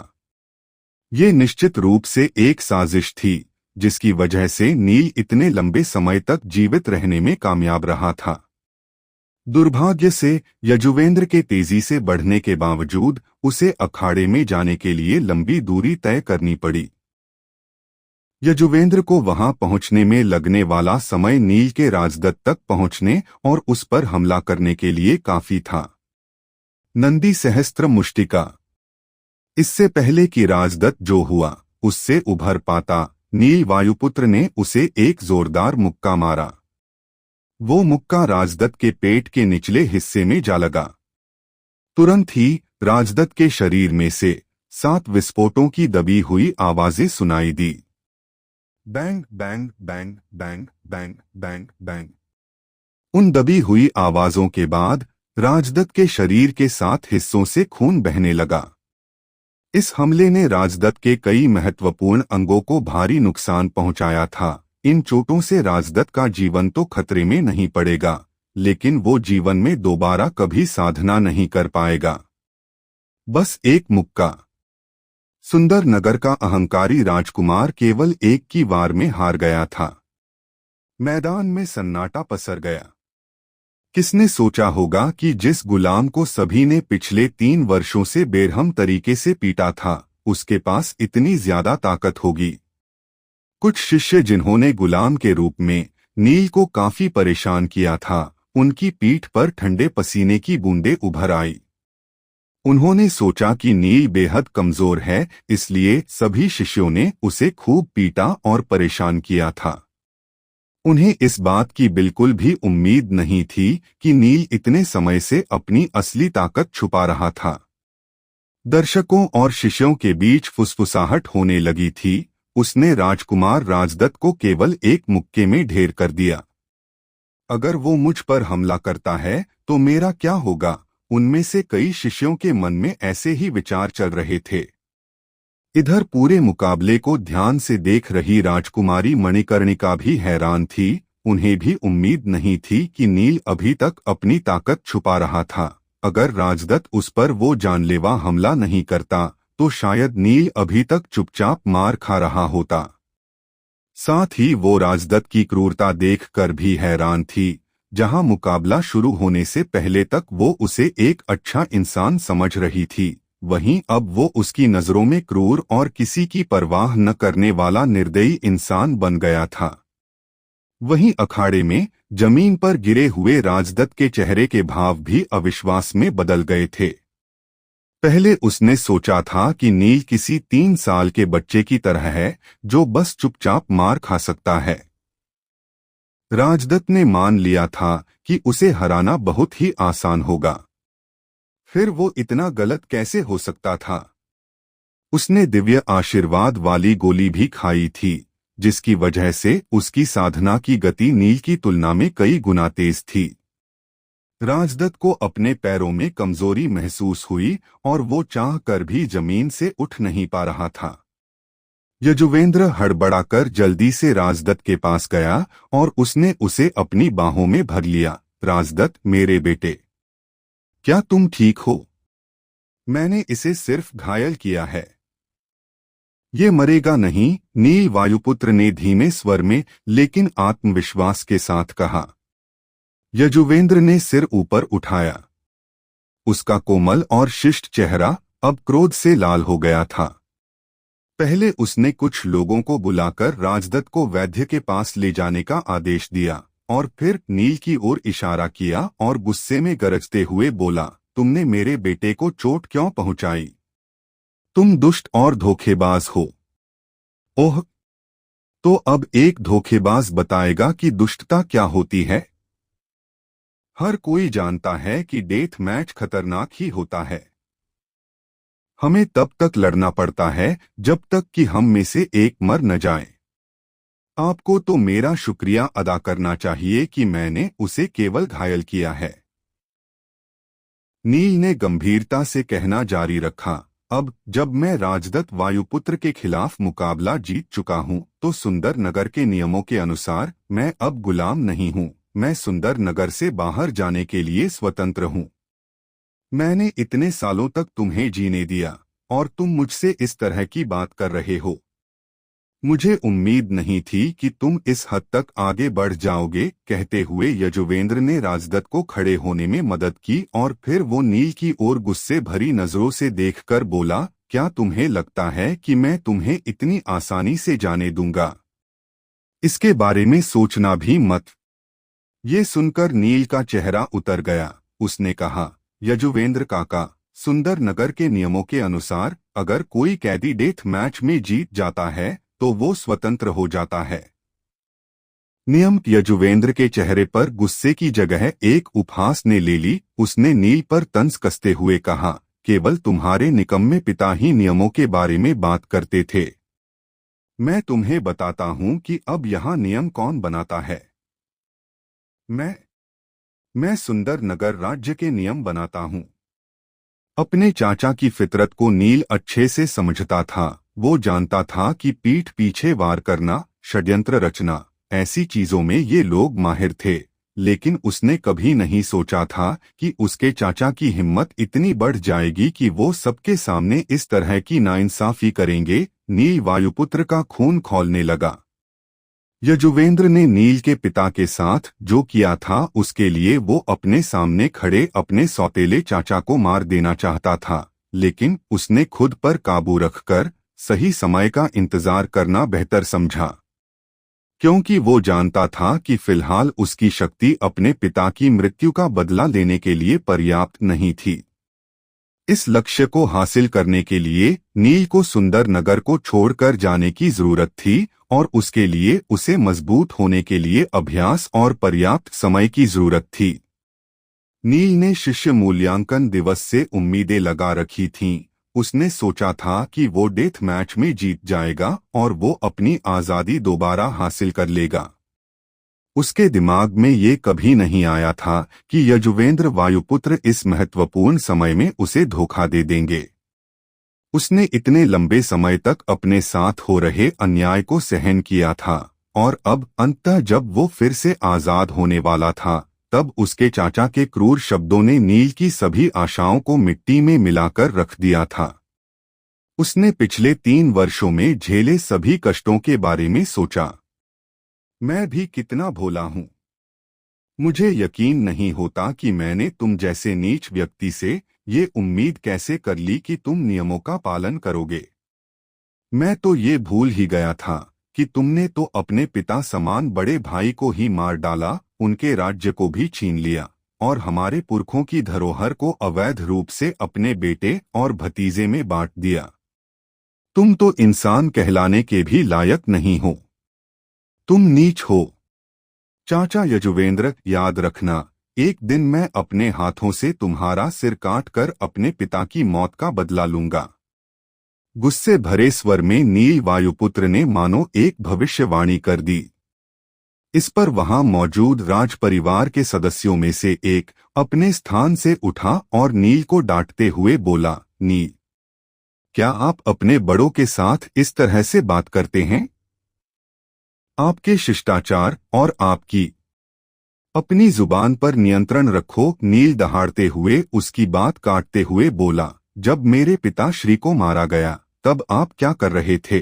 ये निश्चित रूप से एक साजिश थी जिसकी वजह से नील इतने लंबे समय तक जीवित रहने में कामयाब रहा था। दुर्भाग्य से यजुवेंद्र के तेजी से बढ़ने के बावजूद उसे अखाड़े में जाने के लिए लंबी दूरी तय करनी पड़ी। यजुवेंद्र को वहां पहुंचने में लगने वाला समय नील के राजदत्त तक पहुंचने और उस पर हमला करने के लिए काफी था। नंदी सहस्त्र मुष्टिका। इससे पहले कि राजदत्त जो हुआ उससे उभर पाता, नील वायुपुत्र ने उसे एक जोरदार मुक्का मारा। वो मुक्का राजदत्त के पेट के निचले हिस्से में जा लगा। तुरंत ही राजदत्त के शरीर में से 7 विस्फोटों की दबी हुई आवाजें सुनाई दी। Bang bang bang bang bang bang bang. उन दबी हुई आवाजों के बाद राजदत्त के शरीर के 7 हिस्सों से खून बहने लगा। इस हमले ने राजदत्त के कई महत्वपूर्ण अंगों को भारी नुकसान पहुंचाया था। इन चोटों से राजदत्त का जीवन तो खतरे में नहीं पड़ेगा, लेकिन वो जीवन में दोबारा कभी साधना नहीं कर पाएगा। बस एक मुक्का। सुंदर नगर का अहंकारी राजकुमार केवल एक की वार में हार गया था। मैदान में सन्नाटा पसर गया। किसने सोचा होगा कि जिस गुलाम को सभी ने पिछले 3 वर्षों से बेरहम तरीके से पीटा था, उसके पास इतनी ज्यादा ताकत होगी। कुछ शिष्य जिन्होंने गुलाम के रूप में नील को काफी परेशान किया था, उनकी पीठ पर ठंडे पसीने की बूंदें उभर आई। उन्होंने सोचा कि नील बेहद कमजोर है, इसलिए सभी शिष्यों ने उसे खूब पीटा और परेशान किया था। उन्हें इस बात की बिल्कुल भी उम्मीद नहीं थी कि नील इतने समय से अपनी असली ताकत छुपा रहा था। दर्शकों और शिष्यों के बीच फुसफुसाहट होने लगी थी। उसने राजकुमार राजदत्त को केवल एक मुक्के में ढेर कर दिया। अगर वो मुझ पर हमला करता है तो मेरा क्या होगा? उनमें से कई शिष्यों के मन में ऐसे ही विचार चल रहे थे। इधर पूरे मुकाबले को ध्यान से देख रही राजकुमारी मणिकर्णिका भी हैरान थी। उन्हें भी उम्मीद नहीं थी कि नील अभी तक अपनी ताकत छुपा रहा था। अगर राजदत्त उस पर वो जानलेवा हमला नहीं करता तो शायद नील अभी तक चुपचाप मार खा रहा होता। साथ ही वो राजदत्त की क्रूरता देखकर भी हैरान थी। जहां मुकाबला शुरू होने से पहले तक वो उसे एक अच्छा इंसान समझ रही थी, वहीं अब वो उसकी नजरों में क्रूर और किसी की परवाह न करने वाला निर्दयी इंसान बन गया था। वहीं अखाड़े में जमीन पर गिरे हुए राजदत्त के चेहरे के भाव भी अविश्वास में बदल गए थे। पहले उसने सोचा था कि नील किसी 3 साल के बच्चे की तरह है, जो बस चुपचाप मार खा सकता है। राजदत्त ने मान लिया था कि उसे हराना बहुत ही आसान होगा। फिर वो इतना गलत कैसे हो सकता था? उसने दिव्य आशीर्वाद वाली गोली भी खाई थी, जिसकी वजह से उसकी साधना की गति नील की तुलना में कई गुना तेज थी। राजदत्त को अपने पैरों में कमजोरी महसूस हुई और वो चाह कर भी जमीन से उठ नहीं पा रहा था। यजुवेंद्र हड़बड़ाकर जल्दी से राजदत्त के पास गया और उसने उसे अपनी बाहों में भर लिया। राजदत्त, मेरे बेटे, क्या तुम ठीक हो? मैंने इसे सिर्फ घायल किया है, ये मरेगा नहीं। नील वायुपुत्र ने धीमे स्वर में लेकिन आत्मविश्वास के साथ कहा। यजुवेंद्र ने सिर ऊपर उठाया। उसका कोमल और शिष्ट चेहरा अब क्रोध से लाल हो गया था। पहले उसने कुछ लोगों को बुलाकर राजदत्त को वैद्य के पास ले जाने का आदेश दिया और फिर नील की ओर इशारा किया और गुस्से में गरजते हुए बोला, तुमने मेरे बेटे को चोट क्यों पहुंचाई? तुम दुष्ट और धोखेबाज हो। ओह, तो अब एक धोखेबाज बताएगा कि दुष्टता क्या होती है। हर कोई जानता है कि डेथ मैच खतरनाक ही होता है। हमें तब तक लड़ना पड़ता है जब तक कि हम में से एक मर न जाए। आपको तो मेरा शुक्रिया अदा करना चाहिए कि मैंने उसे केवल घायल किया है। नील ने गंभीरता से कहना जारी रखा, अब जब मैं राजदत्त वायुपुत्र के खिलाफ मुकाबला जीत चुका हूं तो सुंदर नगर के नियमों के अनुसार मैं अब गुलाम नहीं हूं। मैं सुंदर नगर से बाहर जाने के लिए स्वतंत्र हूं। मैंने इतने सालों तक तुम्हें जीने दिया और तुम मुझसे इस तरह की बात कर रहे हो। मुझे उम्मीद नहीं थी कि तुम इस हद तक आगे बढ़ जाओगे। कहते हुए यजुवेंद्र ने राजदत्त को खड़े होने में मदद की और फिर वो नील की ओर गुस्से भरी नजरों से देखकर बोला, क्या तुम्हें लगता है कि मैं तुम्हें इतनी आसानी से जाने दूंगा? इसके बारे में सोचना भी मत। ये सुनकर नील का चेहरा उतर गया। उसने कहा, यजुवेंद्र काका, सुंदर नगर के नियमों के अनुसार अगर कोई कैदी डेथ मैच में जीत जाता है तो वो स्वतंत्र हो जाता है। नियम। यजुवेंद्र के चेहरे पर गुस्से की जगह एक उपहास ने ले ली। उसने नील पर तंज कसते हुए कहा, केवल तुम्हारे निकम्मे पिता ही नियमों के बारे में बात करते थे। मैं तुम्हें बताता हूं कि अब यहाँ नियम कौन बनाता है। मैं सुंदर नगर राज्य के नियम बनाता हूं। अपने चाचा की फितरत को नील अच्छे से समझता था। वो जानता था कि पीठ पीछे वार करना, षड्यंत्र रचना, ऐसी चीजों में ये लोग माहिर थे। लेकिन उसने कभी नहीं सोचा था कि उसके चाचा की हिम्मत इतनी बढ़ जाएगी कि वो सबके सामने इस तरह की नाइंसाफी करेंगे। नील वायुपुत्र का खून खौलने लगा। यजुवेंद्र ने नील के पिता के साथ जो किया था उसके लिए वो अपने सामने खड़े अपने सौतेले चाचा को मार देना चाहता था, लेकिन उसने खुद पर काबू रखकर सही समय का इंतजार करना बेहतर समझा। क्योंकि वो जानता था कि फिलहाल उसकी शक्ति अपने पिता की मृत्यु का बदला लेने के लिए पर्याप्त नहीं थी। इस लक्ष्य को हासिल करने के लिए नील को सुंदर नगर को छोड़कर जाने की जरूरत थी और उसके लिए उसे मजबूत होने के लिए अभ्यास और पर्याप्त समय की जरूरत थी। नील ने शिष्य मूल्यांकन दिवस से उम्मीदें लगा रखी थीं। उसने सोचा था कि वो डेथ मैच में जीत जाएगा और वो अपनी आज़ादी दोबारा हासिल कर लेगा। उसके दिमाग में ये कभी नहीं आया था कि यजुवेंद्र वायुपुत्र इस महत्वपूर्ण समय में उसे धोखा दे देंगे। उसने इतने लंबे समय तक अपने साथ हो रहे अन्याय को सहन किया था और अब अंततः जब वो फिर से आजाद होने वाला था, तब उसके चाचा के क्रूर शब्दों ने नील की सभी आशाओं को मिट्टी में मिलाकर रख दिया था। उसने पिछले 3 वर्षों में झेले सभी कष्टों के बारे में सोचा। मैं भी कितना भोला हूँ। मुझे यकीन नहीं होता कि मैंने तुम जैसे नीच व्यक्ति से ये उम्मीद कैसे कर ली कि तुम नियमों का पालन करोगे। मैं तो ये भूल ही गया था कि तुमने तो अपने पिता समान बड़े भाई को ही मार डाला, उनके राज्य को भी छीन लिया और हमारे पुरखों की धरोहर को अवैध रूप से अपने बेटे और भतीजे में बांट दिया। तुम तो इंसान कहलाने के भी लायक नहीं हो। तुम नीच हो। चाचा यजुवेंद्र, याद रखना, एक दिन मैं अपने हाथों से तुम्हारा सिर काट कर अपने पिता की मौत का बदला लूंगा। गुस्से भरे स्वर में नील वायुपुत्र ने मानो एक भविष्यवाणी कर दी। इस पर वहां मौजूद राज परिवार के सदस्यों में से एक अपने स्थान से उठा और नील को डांटते हुए बोला, नील, क्या आप अपने बड़ों के साथ इस तरह से बात करते हैं? आपके शिष्टाचार और आपकी अपनी जुबान पर नियंत्रण रखो। नील दहाड़ते हुए उसकी बात काटते हुए बोला, जब मेरे पिता श्री को मारा गया तब आप क्या कर रहे थे?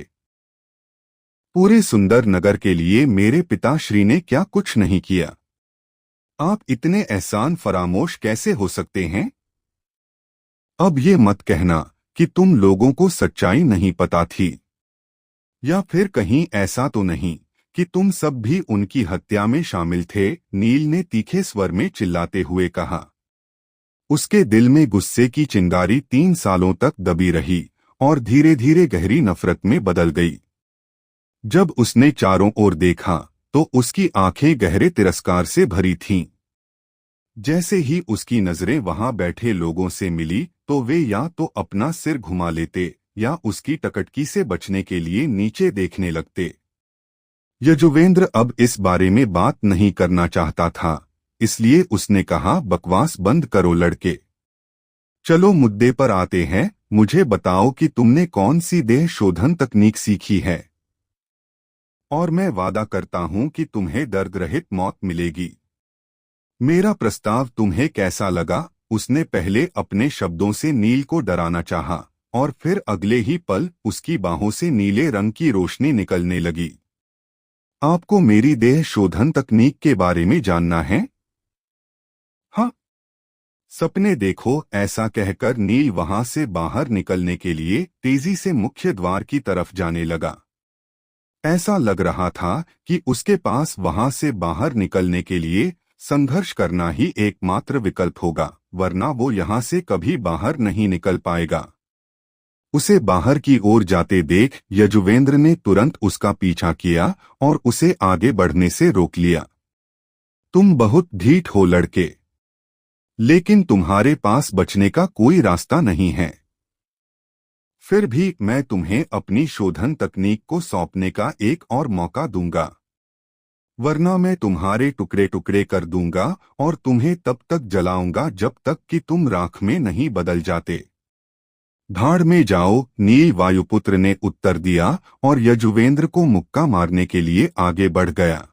पूरे सुंदर नगर के लिए मेरे पिता श्री ने क्या कुछ नहीं किया? आप इतने एहसान फरामोश कैसे हो सकते हैं? अब ये मत कहना कि तुम लोगों को सच्चाई नहीं पता थी, या फिर कहीं ऐसा तो नहीं कि तुम सब भी उनकी हत्या में शामिल थे। नील ने तीखे स्वर में चिल्लाते हुए कहा। उसके दिल में गुस्से की चिंगारी 3 सालों तक दबी रही और धीरे धीरे गहरी नफरत में बदल गई। जब उसने चारों ओर देखा तो उसकी आंखें गहरे तिरस्कार से भरी थीं। जैसे ही उसकी नजरें वहां बैठे लोगों से मिली तो वे या तो अपना सिर घुमा लेते या उसकी टकटकी से बचने के लिए नीचे देखने लगते। यजुवेंद्र अब इस बारे में बात नहीं करना चाहता था, इसलिए उसने कहा, बकवास बंद करो लड़के। चलो मुद्दे पर आते हैं। मुझे बताओ कि तुमने कौन सी देह शोधन तकनीक सीखी है, और मैं वादा करता हूं कि तुम्हें दर्द रहित मौत मिलेगी। मेरा प्रस्ताव तुम्हें कैसा लगा? उसने पहले अपने शब्दों से नील को डराना चाहा और फिर अगले ही पल उसकी बाहों से नीले रंग की रोशनी निकलने लगी। आपको मेरी देह शोधन तकनीक के बारे में जानना है? हाँ, सपने देखो। ऐसा कहकर नील वहां से बाहर निकलने के लिए तेजी से मुख्य द्वार की तरफ जाने लगा। ऐसा लग रहा था कि उसके पास वहां से बाहर निकलने के लिए संघर्ष करना ही एकमात्र विकल्प होगा, वरना वो यहां से कभी बाहर नहीं निकल पाएगा। उसे बाहर की ओर जाते देख यजुवेंद्र ने तुरंत उसका पीछा किया और उसे आगे बढ़ने से रोक लिया। तुम बहुत ढीठ हो लड़के, लेकिन तुम्हारे पास बचने का कोई रास्ता नहीं है। फिर भी मैं तुम्हें अपनी शोधन तकनीक को सौंपने का एक और मौका दूंगा, वरना मैं तुम्हारे टुकड़े टुकड़े कर दूंगा और तुम्हें तब तक जलाऊंगा जब तक कि तुम राख में नहीं बदल जाते। भाड़ में जाओ, नील वायुपुत्र ने उत्तर दिया और यजुवेंद्र को मुक्का मारने के लिए आगे बढ़ गया।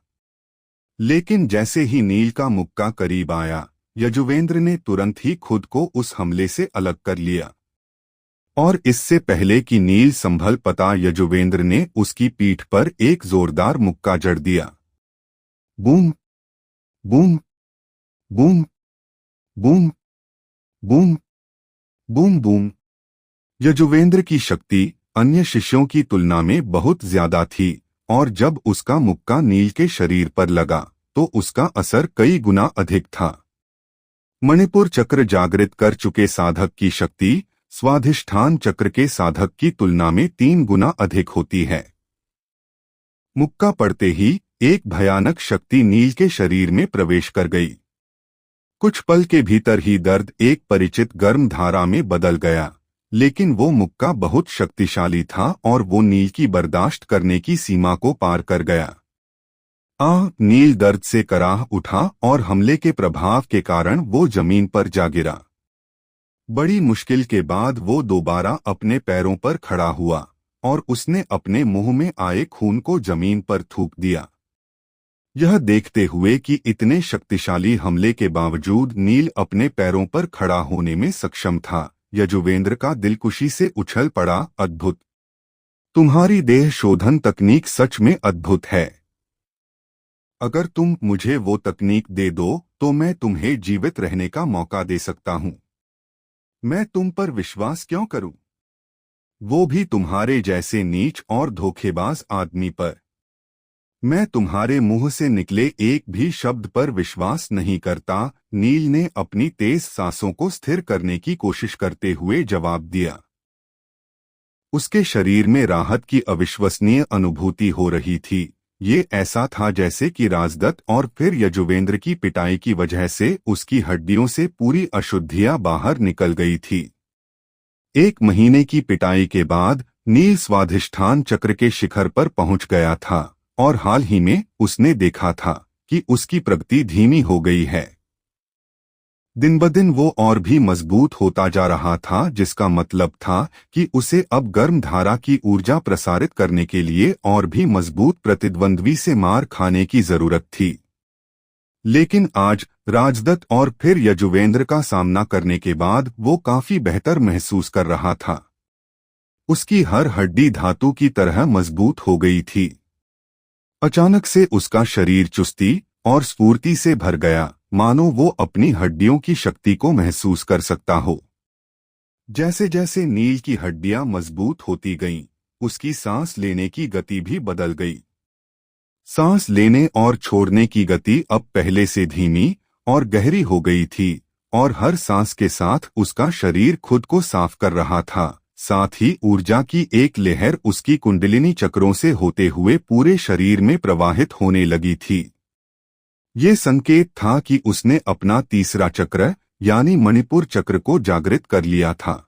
लेकिन जैसे ही नील का मुक्का करीब आया, यजुवेंद्र ने तुरंत ही खुद को उस हमले से अलग कर लिया और इससे पहले कि नील संभल पता, यजुवेंद्र ने उसकी पीठ पर एक जोरदार मुक्का जड़ दिया। Boom boom boom boom boom boom boom. Yuzvendra की शक्ति अन्य शिष्यों की तुलना में बहुत ज्यादा थी और जब उसका मुक्का नील के शरीर पर लगा तो उसका असर कई गुना अधिक था। मणिपुर चक्र जागृत कर चुके साधक की शक्ति स्वाधिष्ठान चक्र के साधक की तुलना में 3 गुना अधिक होती है। मुक्का पड़ते ही एक भयानक शक्ति नील के शरीर में प्रवेश कर गई। कुछ पल के भीतर ही दर्द एक परिचित गर्म धारा में बदल गया, लेकिन वो मुक्का बहुत शक्तिशाली था और वो नील की बर्दाश्त करने की सीमा को पार कर गया। नील दर्द से कराह उठा और हमले के प्रभाव के कारण वो जमीन पर जा गिरा। बड़ी मुश्किल के बाद वो दोबारा अपने पैरों पर खड़ा हुआ और उसने अपने मुंह में आए खून को जमीन पर थूक दिया। यह देखते हुए कि इतने शक्तिशाली हमले के बावजूद नील अपने पैरों पर खड़ा होने में सक्षम था, यजुवेंद्र का दिल खुशी से उछल पड़ा। अद्भुत! तुम्हारी देह शोधन तकनीक सच में अद्भुत है। अगर तुम मुझे वो तकनीक दे दो तो मैं तुम्हें जीवित रहने का मौका दे सकता हूं। मैं तुम पर विश्वास क्यों करूं? वो भी तुम्हारे जैसे नीच और धोखेबाज आदमी पर। मैं तुम्हारे मुंह से निकले एक भी शब्द पर विश्वास नहीं करता। नील ने अपनी तेज सांसों को स्थिर करने की कोशिश करते हुए जवाब दिया। उसके शरीर में राहत की अविश्वसनीय अनुभूति हो रही थी। ये ऐसा था जैसे कि राजदत्त और फिर यजुवेंद्र की पिटाई की वजह से उसकी हड्डियों से पूरी अशुद्धियां बाहर निकल गई थी। 1 महीने की पिटाई के बाद नील स्वाधिष्ठान चक्र के शिखर पर पहुंच गया था और हाल ही में उसने देखा था कि उसकी प्रगति धीमी हो गई है। दिन ब दिन वो और भी मजबूत होता जा रहा था, जिसका मतलब था कि उसे अब गर्म धारा की ऊर्जा प्रसारित करने के लिए और भी मजबूत प्रतिद्वंद्वी से मार खाने की जरूरत थी। लेकिन आज राजदत्त और फिर यजुवेंद्र का सामना करने के बाद वो काफी बेहतर महसूस कर रहा था। उसकी हर हड्डी धातु की तरह मजबूत हो गई थी। अचानक से उसका शरीर चुस्ती और स्फूर्ति से भर गया, मानो वो अपनी हड्डियों की शक्ति को महसूस कर सकता हो। जैसे जैसे नील की हड्डियां मजबूत होती गईं, उसकी सांस लेने की गति भी बदल गई। सांस लेने और छोड़ने की गति अब पहले से धीमी और गहरी हो गई थी और हर सांस के साथ उसका शरीर खुद को साफ कर रहा था। साथ ही ऊर्जा की एक लहर उसकी कुंडलिनी चक्रों से होते हुए पूरे शरीर में प्रवाहित होने लगी थी। ये संकेत था कि उसने अपना तीसरा चक्र यानी मणिपुर चक्र को जागृत कर लिया था।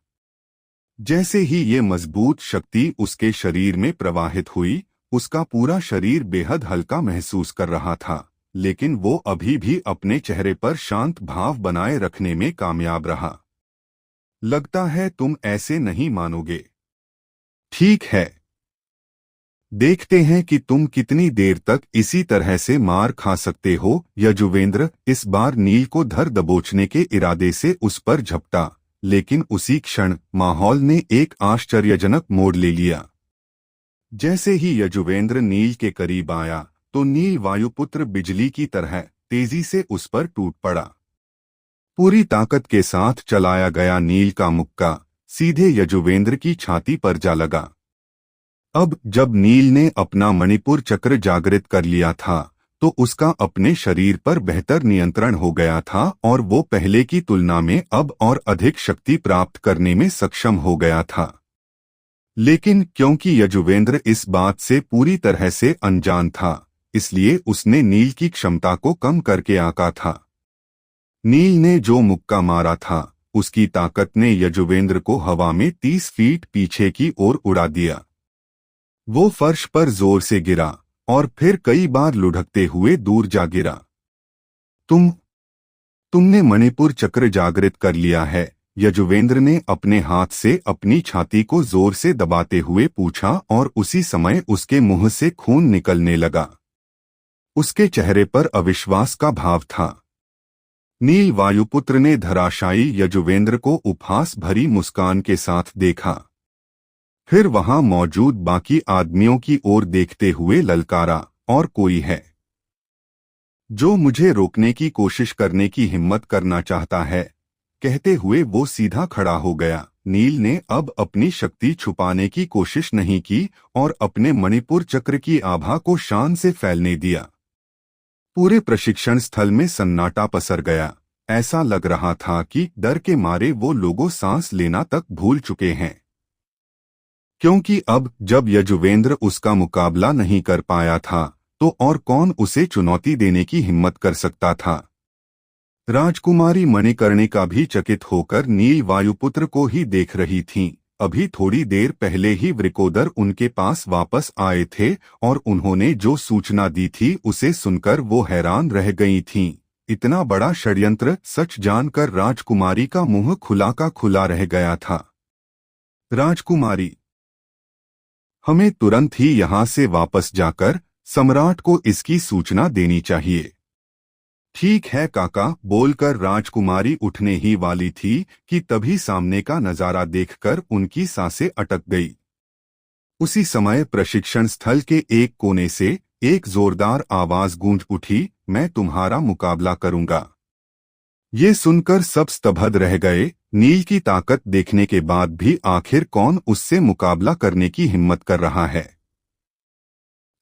जैसे ही ये मजबूत शक्ति उसके शरीर में प्रवाहित हुई, उसका पूरा शरीर बेहद हल्का महसूस कर रहा था, लेकिन वो अभी भी अपने चेहरे पर शांत भाव बनाए रखने में कामयाब रहा। लगता है तुम ऐसे नहीं मानोगे। ठीक है, देखते हैं कि तुम कितनी देर तक इसी तरह से मार खा सकते हो। यजुवेंद्र इस बार नील को धर दबोचने के इरादे से उस पर झपटा, लेकिन उसी क्षण माहौल ने एक आश्चर्यजनक मोड़ ले लिया। जैसे ही यजुवेंद्र नील के करीब आया तो नील वायुपुत्र बिजली की तरह तेजी से उस पर टूट पड़ा। पूरी ताकत के साथ चलाया गया नील का मुक्का सीधे यजुवेंद्र की छाती पर जा लगा। अब जब नील ने अपना मणिपुर चक्र जागृत कर लिया था तो उसका अपने शरीर पर बेहतर नियंत्रण हो गया था और वो पहले की तुलना में अब और अधिक शक्ति प्राप्त करने में सक्षम हो गया था। लेकिन क्योंकि यजुवेंद्र इस बात से पूरी तरह से अनजान था, इसलिए उसने नील की क्षमता को कम करके आंका था। नील ने जो मुक्का मारा था उसकी ताकत ने यजुवेंद्र को हवा में 30 फीट पीछे की ओर उड़ा दिया। वो फर्श पर जोर से गिरा और फिर कई बार लुढ़कते हुए दूर जा गिरा। तुमने मणिपुर चक्र जागृत कर लिया है, यजुवेंद्र ने अपने हाथ से अपनी छाती को जोर से दबाते हुए पूछा और उसी समय उसके मुंह से खून निकलने लगा। उसके चेहरे पर अविश्वास का भाव था। नील वायुपुत्र ने धराशायी यजुवेंद्र को उपहास भरी मुस्कान के साथ देखा, फिर वहां मौजूद बाकी आदमियों की ओर देखते हुए ललकारा, और कोई है जो मुझे रोकने की कोशिश करने की हिम्मत करना चाहता है? कहते हुए वो सीधा खड़ा हो गया। नील ने अब अपनी शक्ति छुपाने की कोशिश नहीं की और अपने मणिपुर चक्र की आभा को शान से फैलने दिया। पूरे प्रशिक्षण स्थल में सन्नाटा पसर गया। ऐसा लग रहा था कि डर के मारे वो लोगों सांस लेना तक भूल चुके हैं, क्योंकि अब जब यजुवेंद्र उसका मुकाबला नहीं कर पाया था तो और कौन उसे चुनौती देने की हिम्मत कर सकता था। राजकुमारी मणिकर्णिका भी चकित होकर नील वायुपुत्र को ही देख रही थीं। अभी थोड़ी देर पहले ही वृकोदर उनके पास वापस आए थे और उन्होंने जो सूचना दी थी उसे सुनकर वो हैरान रह गई थीं। इतना बड़ा षड्यंत्र सच जानकर राजकुमारी का मुंह खुला का खुला रह गया था। राजकुमारी, हमें तुरंत ही यहाँ से वापस जाकर सम्राट को इसकी सूचना देनी चाहिए। ठीक है काका, बोलकर राजकुमारी उठने ही वाली थी कि तभी सामने का नजारा देखकर उनकी सांसें अटक गई। उसी समय प्रशिक्षण स्थल के एक कोने से एक जोरदार आवाज गूंज उठी, मैं तुम्हारा मुकाबला करूंगा। ये सुनकर सब स्तब्ध रह गए। नील की ताकत देखने के बाद भी आखिर कौन उससे मुकाबला करने की हिम्मत कर रहा है।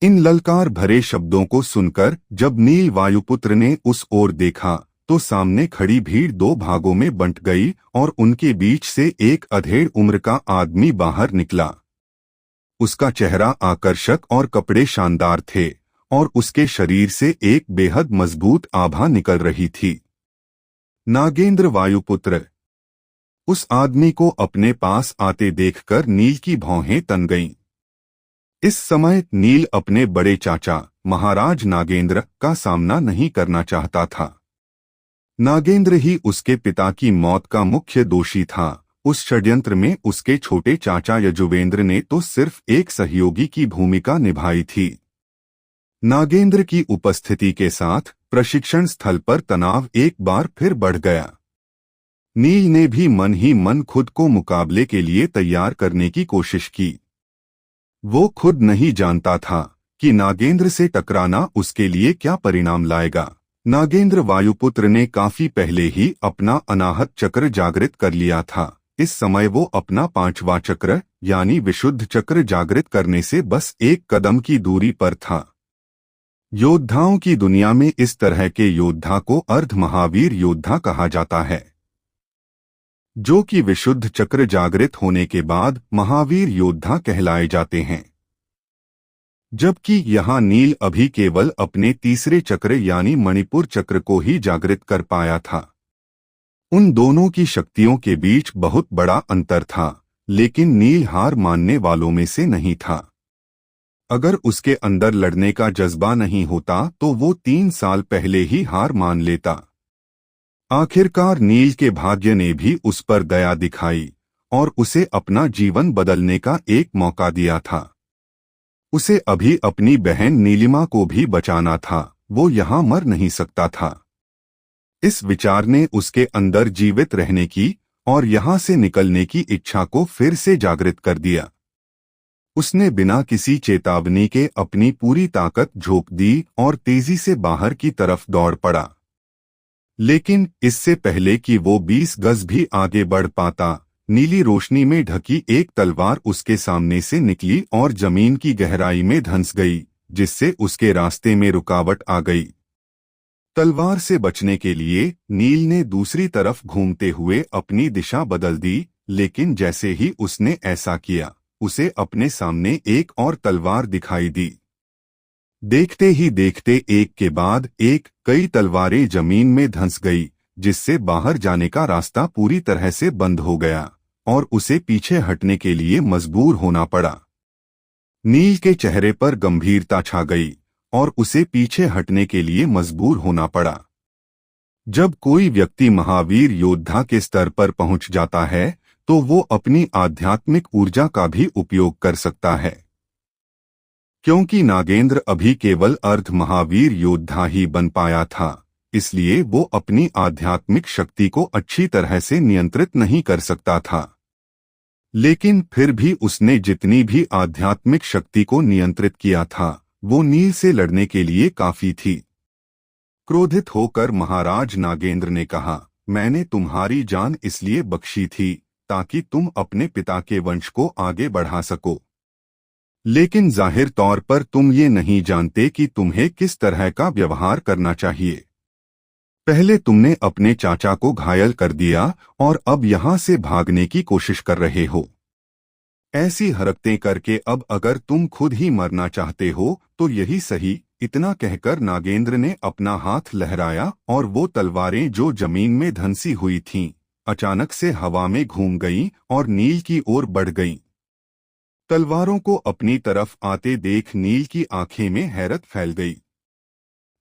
इन ललकार भरे शब्दों को सुनकर जब नील वायुपुत्र ने उस ओर देखा तो सामने खड़ी भीड़ दो भागों में बंट गई और उनके बीच से एक अधेड़ उम्र का आदमी बाहर निकला। उसका चेहरा आकर्षक और कपड़े शानदार थे और उसके शरीर से एक बेहद मजबूत आभा निकल रही थी। नागेंद्र वायुपुत्र। उस आदमी को अपने पास आते देखकर नील की भौहें तन गईं। इस समय नील अपने बड़े चाचा महाराज नागेंद्र का सामना नहीं करना चाहता था। नागेंद्र ही उसके पिता की मौत का मुख्य दोषी था। उस षड्यंत्र में उसके छोटे चाचा यजुवेंद्र ने तो सिर्फ एक सहयोगी की भूमिका निभाई थी। नागेंद्र की उपस्थिति के साथ प्रशिक्षण स्थल पर तनाव एक बार फिर बढ़ गया। नील ने भी मन ही मन खुद को मुकाबले के लिए तैयार करने की कोशिश की। वो खुद नहीं जानता था कि नागेंद्र से टकराना उसके लिए क्या परिणाम लाएगा। नागेंद्र वायुपुत्र ने काफी पहले ही अपना अनाहत चक्र जागृत कर लिया था। इस समय वो अपना 5वां चक्र यानी विशुद्ध चक्र जागृत करने से बस एक कदम की दूरी पर था। योद्धाओं की दुनिया में इस तरह के योद्धा को अर्ध महावीर योद्धा कहा जाता है, जो कि विशुद्ध चक्र जागृत होने के बाद महावीर योद्धा कहलाए जाते हैं। जबकि यहाँ नील अभी केवल अपने तीसरे चक्र यानी मणिपुर चक्र को ही जागृत कर पाया था। उन दोनों की शक्तियों के बीच बहुत बड़ा अंतर था, लेकिन नील हार मानने वालों में से नहीं था। अगर उसके अंदर लड़ने का जज्बा नहीं होता तो वो 3 साल पहले ही हार मान लेता। आखिरकार नील के भाग्य ने भी उस पर दया दिखाई और उसे अपना जीवन बदलने का एक मौका दिया था। उसे अभी अपनी बहन नीलिमा को भी बचाना था, वो यहाँ मर नहीं सकता था। इस विचार ने उसके अंदर जीवित रहने की और यहाँ से निकलने की इच्छा को फिर से जागृत कर दिया। उसने बिना किसी चेतावनी के अपनी पूरी ताकत झोंक दी और तेजी से बाहर की तरफ दौड़ पड़ा। लेकिन इससे पहले कि वो 20 गज भी आगे बढ़ पाता, नीली रोशनी में ढकी एक तलवार उसके सामने से निकली और जमीन की गहराई में धंस गई, जिससे उसके रास्ते में रुकावट आ गई। तलवार से बचने के लिए नील ने दूसरी तरफ घूमते हुए अपनी दिशा बदल दी, लेकिन जैसे ही उसने ऐसा किया, उसे अपने सामने एक और तलवार दिखाई दी। देखते ही देखते एक के बाद एक कई तलवारें जमीन में धंस गई, जिससे बाहर जाने का रास्ता पूरी तरह से बंद हो गया और उसे पीछे हटने के लिए मजबूर होना पड़ा। नील के चेहरे पर गंभीरता छा गई और उसे पीछे हटने के लिए मजबूर होना पड़ा। जब कोई व्यक्ति महावीर योद्धा के स्तर पर पहुंच जाता है तो वो अपनी आध्यात्मिक ऊर्जा का भी उपयोग कर सकता है। क्योंकि नागेंद्र अभी केवल अर्ध महावीर योद्धा ही बन पाया था, इसलिए वो अपनी आध्यात्मिक शक्ति को अच्छी तरह से नियंत्रित नहीं कर सकता था। लेकिन फिर भी उसने जितनी भी आध्यात्मिक शक्ति को नियंत्रित किया था, वो नील से लड़ने के लिए काफी थी। क्रोधित होकर महाराज नागेंद्र ने कहा, मैंने तुम्हारी जान इसलिए बख्शी थी ताकि तुम अपने पिता के वंश को आगे बढ़ा सको। लेकिन जाहिर तौर पर तुम ये नहीं जानते कि तुम्हें किस तरह का व्यवहार करना चाहिए। पहले तुमने अपने चाचा को घायल कर दिया और अब यहां से भागने की कोशिश कर रहे हो। ऐसी हरकतें करके अब अगर तुम खुद ही मरना चाहते हो तो यही सही। इतना कहकर नागेंद्र ने अपना हाथ लहराया और वो तलवारें जो जमीन में धंसी हुई थीं, अचानक से हवा में घूम गईं और नील की ओर बढ़ गईं। तलवारों को अपनी तरफ आते देख नील की आंखें में हैरत फैल गई।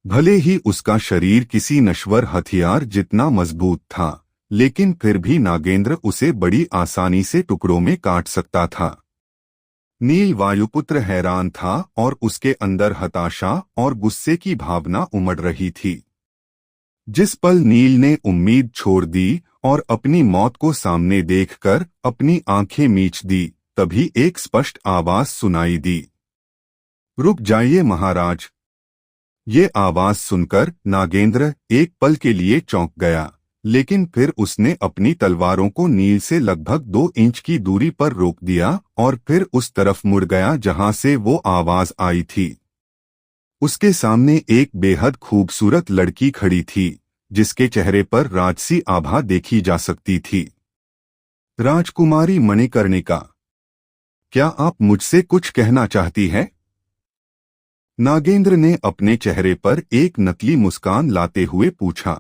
भले ही उसका शरीर किसी नश्वर हथियार जितना मजबूत था, लेकिन फिर भी नागेंद्र उसे बड़ी आसानी से टुकड़ों में काट सकता था। नील वायुपुत्र हैरान था और उसके अंदर हताशा और गुस्से की भावना उमड़ रही थी। जिस पल नील ने उम्मीद छोड़ दी और अपनी मौत को सामने देखकर अपनी आंखें मीच दी, तभी एक स्पष्ट आवाज सुनाई दी, रुक जाइए महाराज। ये आवाज सुनकर नागेंद्र एक पल के लिए चौंक गया, लेकिन फिर उसने अपनी तलवारों को नील से लगभग 2 इंच की दूरी पर रोक दिया और फिर उस तरफ मुड़ गया जहां से वो आवाज आई थी। उसके सामने एक बेहद खूबसूरत लड़की खड़ी थी, जिसके चेहरे पर राजसी आभा देखी जा सकती थी। राजकुमारी मणिकर्णिका, क्या आप मुझसे कुछ कहना चाहती हैं? नागेंद्र ने अपने चेहरे पर एक नकली मुस्कान लाते हुए पूछा।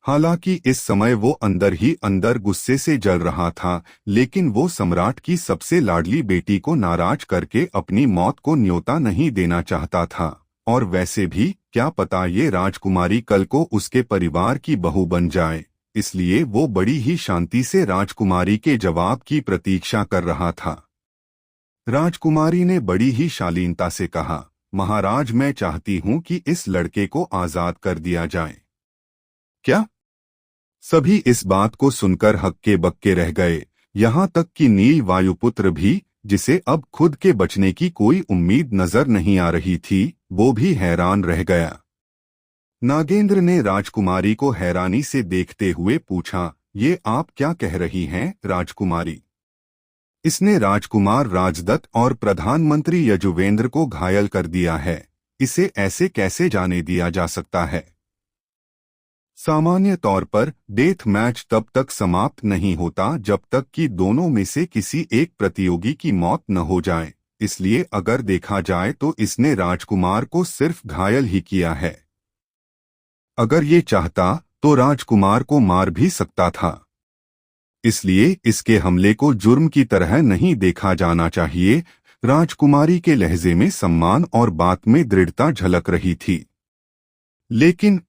हालांकि इस समय वो अंदर ही अंदर गुस्से से जल रहा था, लेकिन वो सम्राट की सबसे लाडली बेटी को नाराज करके अपनी मौत को न्योता नहीं देना चाहता था। और वैसे भी क्या पता ये राजकुमारी कल को उसके परिवार की बहू बन जाए, इसलिए वो बड़ी ही शांति से राजकुमारी के जवाब की प्रतीक्षा कर रहा था। राजकुमारी ने बड़ी ही शालीनता से कहा, महाराज, मैं चाहती हूं कि इस लड़के को आजाद कर दिया जाए। क्या? सभी इस बात को सुनकर हक्के बक्के रह गए, यहाँ तक कि नील वायुपुत्र भी, जिसे अब खुद के बचने की कोई उम्मीद नजर नहीं आ रही थी, वो भी हैरान रह गया। नागेंद्र ने राजकुमारी को हैरानी से देखते हुए पूछा, ये आप क्या कह रही हैं राजकुमारी? इसने राजकुमार राजदत्त और प्रधानमंत्री यजुवेंद्र को घायल कर दिया है, इसे ऐसे कैसे जाने दिया जा सकता है? सामान्य तौर पर डेथ मैच तब तक समाप्त नहीं होता जब तक कि दोनों में से किसी एक प्रतियोगी की मौत न हो जाए, इसलिए अगर देखा जाए तो इसने राजकुमार को सिर्फ घायल ही किया है। अगर ये चाहता तो राजकुमार को मार भी सकता था, इसलिए इसके हमले को जुर्म की तरह नहीं देखा जाना चाहिए। राजकुमारी के लहजे में सम्मान और बात में दृढ़ता झलक रही थी। लेकिन